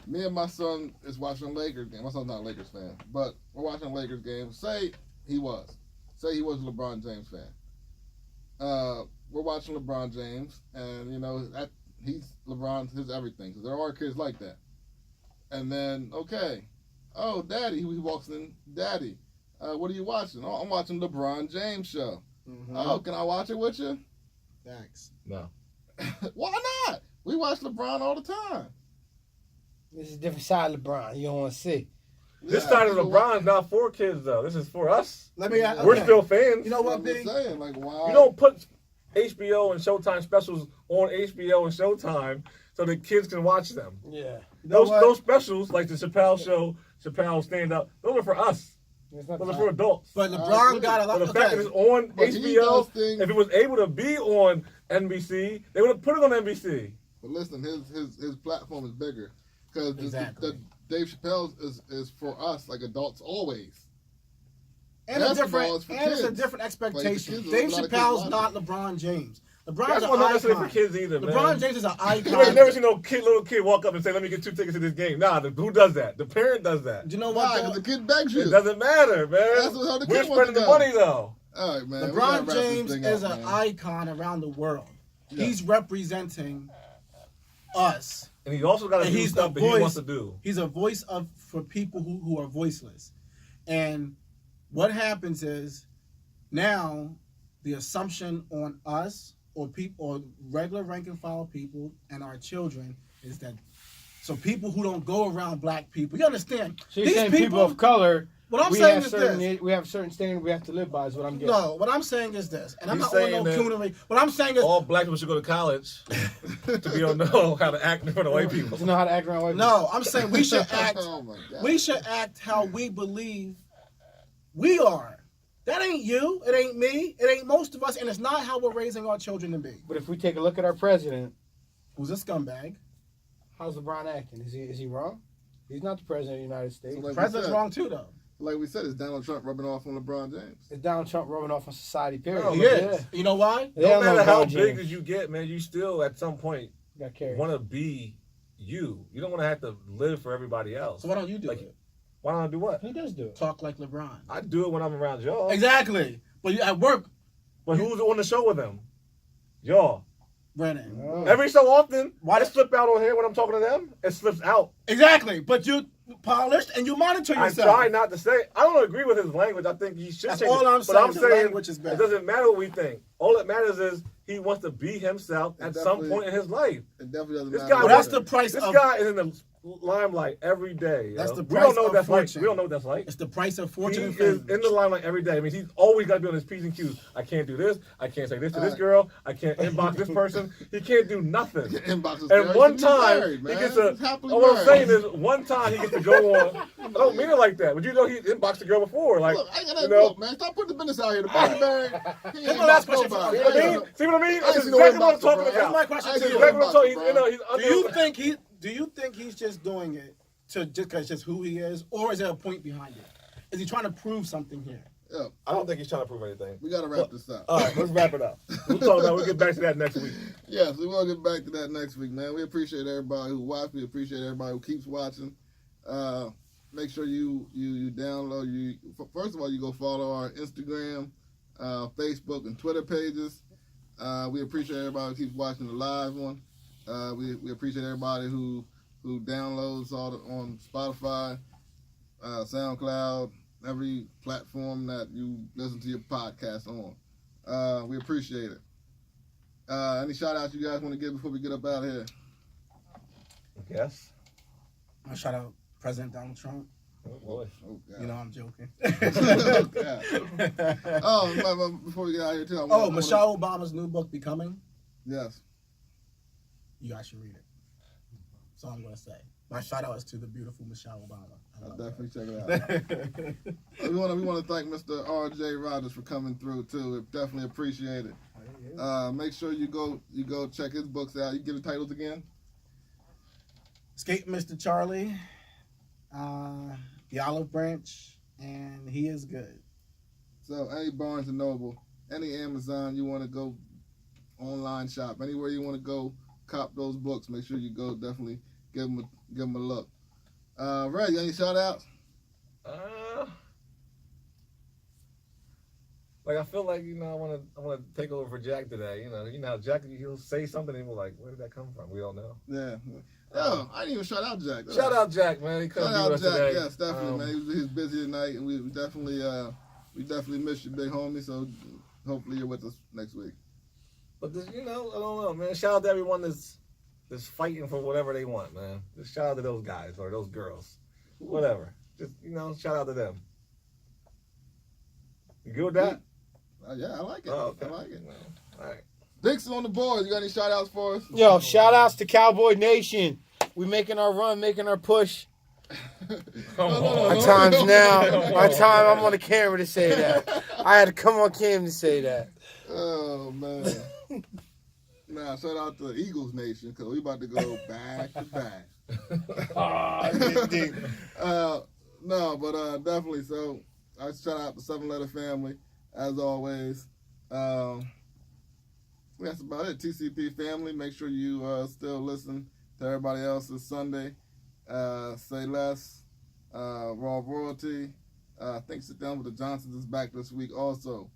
Me and my son is watching a Lakers game. My son's not a Lakers fan, but we're watching a Lakers game. Say he was a LeBron James fan. We're watching LeBron James, and you know he's LeBron's his everything. So there are kids like that. And then oh daddy, he walks in, daddy, what are you watching? Oh, I'm watching LeBron James show. Mm-hmm. Oh, can I watch it with you? Thanks. No. Why not? We watch LeBron all the time. This is a different side of LeBron. You don't want to see. This Yeah, side of so LeBron's not for kids though. This is for us. Let me. We're okay. still fans. You know what, I'm Big? just saying, like, why? You don't put HBO and Showtime specials on HBO and Showtime so the kids can watch them. Yeah. You know what? Those specials, like the Chappelle Show, Chappelle Stand Up, those are for us. It's not Those are for adults. But agree. LeBron got a But lot. the fact that it's on But he does HBO, things- if it was able to be on NBC, they would have put it on NBC. But listen, his platform is bigger because Exactly. the Dave Chappelle's is for us, like adults always. And it's Basketball is different. for And it's a kids. different expectation. Like, the kids, Dave a lot of kids Chappelle's watch not LeBron James. LeBron's That's an not necessarily icon. for kids either, man. LeBron James is an You ain't icon. never seen no little kid walk up and say, "Let me get 2 tickets to this game." Nah, who does that? The parent does that. Do you know Why? what? Because the kid begs you. It doesn't matter, man. That's how the We're kid wants spending to the go. money though. All right, man. we gotta LeBron wrap this James thing is up, an man. icon around the world. Yeah. He's representing us. And he's also got to And do he's stuff the that he voice. wants to do. He's a voice for people who are voiceless. And what happens is now the assumption on us or people or regular rank and file people and our children is that so people who don't go around black people, you understand? So you're saying people of color, what I'm we saying have is certain this. we have certain standards we have to live by is what I'm getting. No, what I'm saying is this, and I'm He's not on saying no that coonery. What I'm saying is All black people should go to college to be able to know how to act in front of white people. To know how to act around white people. no. I'm saying we should act. Oh my God. We should act how we believe we are. That ain't you. It ain't me. It ain't most of us, and it's not how we're raising our children to be. But if we take a look at our president, Who's a scumbag? how's LeBron acting? Is he wrong? He's not the president of the United States. So like we President's said- wrong too, though. Like we said, it's Donald Trump rubbing off on LeBron James. It's Donald Trump rubbing off on society, period. No, He Yeah. is. You know why? They No don't know matter how LeBron big James. as you get, man, you still at some point Got carried. want to be you. You don't want to have to live for everybody else. So why don't you do Like, it? Why don't I do what? He does do it. Talk like LeBron. I do it when I'm around y'all. Exactly. But you, at work, But who's on the show with them? Y'all. Brennan. Oh. Every so often, Why I does- slip out on here when I'm talking to them. It slips out. Exactly. But you polished and you monitor I yourself. try not to say. I don't agree with his language. I think he should That's change all it. I'm But saying. I'm The saying language is bad. it doesn't matter what we think. All that matters is he wants to be himself It at some definitely- point in his life. It definitely doesn't This matter. guy, Well, that's the price this of. guy is in the limelight every day. That's yo. the We don't price know what of that's like. fortune. We don't know what that's like. It's the price of He fortune and is fame. in the limelight every day. I mean, he's always got to be on his P's and Q's. I can't do this. I can't say this to this Alright. girl. I can't inbox this person. He can't do nothing. Your inbox is And very- one he's time, married, he man. gets a. He's happily Oh, what I'm saying married. is, one time he gets to go on. I don't mean it like that, but you know he inboxed the girl before. Like, Look, I ain't you gonna look, look, man. Stop putting the business out here. The boy's married. He ain't Here's my last inboxed question for nobody. you. see what I mean? See what I mean? I That's ain't see no exactly what I'm inboxer, talking bro. about. Here's my question I to see you. no Exactly what I'm talking. inboxer, You know, bro. he's Do under. you think he's just doing it to just because it's just who he is, or is there a point behind it? Is he trying to prove something here? Yeah, I don't think he's trying to prove anything. we gotta wrap this up. All right, let's wrap it up. We'll talk about. We'll get back to that next week. Yes, we will get back to that next week, man. We appreciate everybody who watched. We appreciate everybody who keeps watching. Make sure you download. First of all, you go follow our Instagram, Facebook, and Twitter pages. We appreciate everybody who keeps watching the live one. We appreciate everybody who downloads all on Spotify, SoundCloud, every platform that you listen to your podcast on. We appreciate it. Any shout outs you guys want to give before we get up out of here? Yes. I shout out President Donald Trump. Oh boy. Oh, God. You know I'm joking. Oh, God. Before we get out of here, too. Michelle Obama's new book, Becoming. Yes. You guys should read it. That's all I'm going to say. My shout out is to the beautiful Michelle Obama. I'll definitely check it out. we want to thank Mr. R.J. Rodgers for coming through too. We definitely appreciate it. Make sure you go check his books out. You give the titles again. Skate Mr. Charlie, The Olive Branch, and He Is Good. So any Barnes and Noble, any Amazon you want to go online shop, anywhere you want to go cop those books, make sure you go. Definitely give them a look. Ray, you got any shout outs? Like I feel like I want to take over for Jack today. You know how Jack, he'll say something and we're like, where did that come from? We don't know. Yeah. No, I didn't even shout out Jack. Shout out Jack, man. He couldn't Shout be out with us Jack. today. Yes, definitely, man. He was busy tonight, and we definitely miss you, big homie. So hopefully you're with us next week. But I don't know, man. Shout out to everyone that's fighting for whatever they want, man. Just shout out to those guys or those girls, whatever. Just shout out to them. You good with that? Yeah, I like it. Oh, okay. I like it. All right. Dixon on the board. You got any shout outs for us? Yo, shout outs to Cowboy Nation. We making our run, making our push. My time's now. My time, I'm on the camera to say that. I had to come on camera to say that. Oh, man. Nah, shout out to Eagles Nation because we about to go back to back. No, but definitely. So I shout out the 7-letter family as always. That's about it. TCP family. Make sure you still listen to everybody else's Sunday. Say Less. Raw Royalty. I think Sit Down with the Johnsons is back this week also.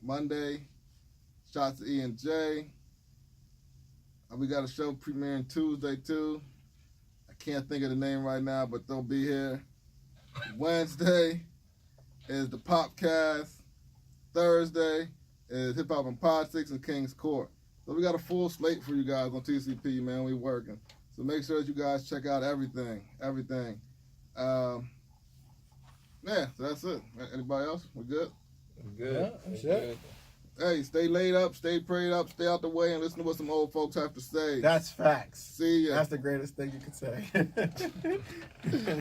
Monday. Shots to E and J. We got a show premiering Tuesday too. I can't think of the name right now, but they'll be here. Wednesday is the Popcast. Thursday is Hip Hop and Politics and King's Court. So we got a full slate for you guys on TCP, man. We working. So make sure that you guys check out everything. Yeah, so that's it. Anybody else? We good? Good. Yeah, that's it. Hey, stay laid up, stay prayed up, stay out the way, and listen to what some old folks have to say. That's facts. See ya. That's the greatest thing you could say.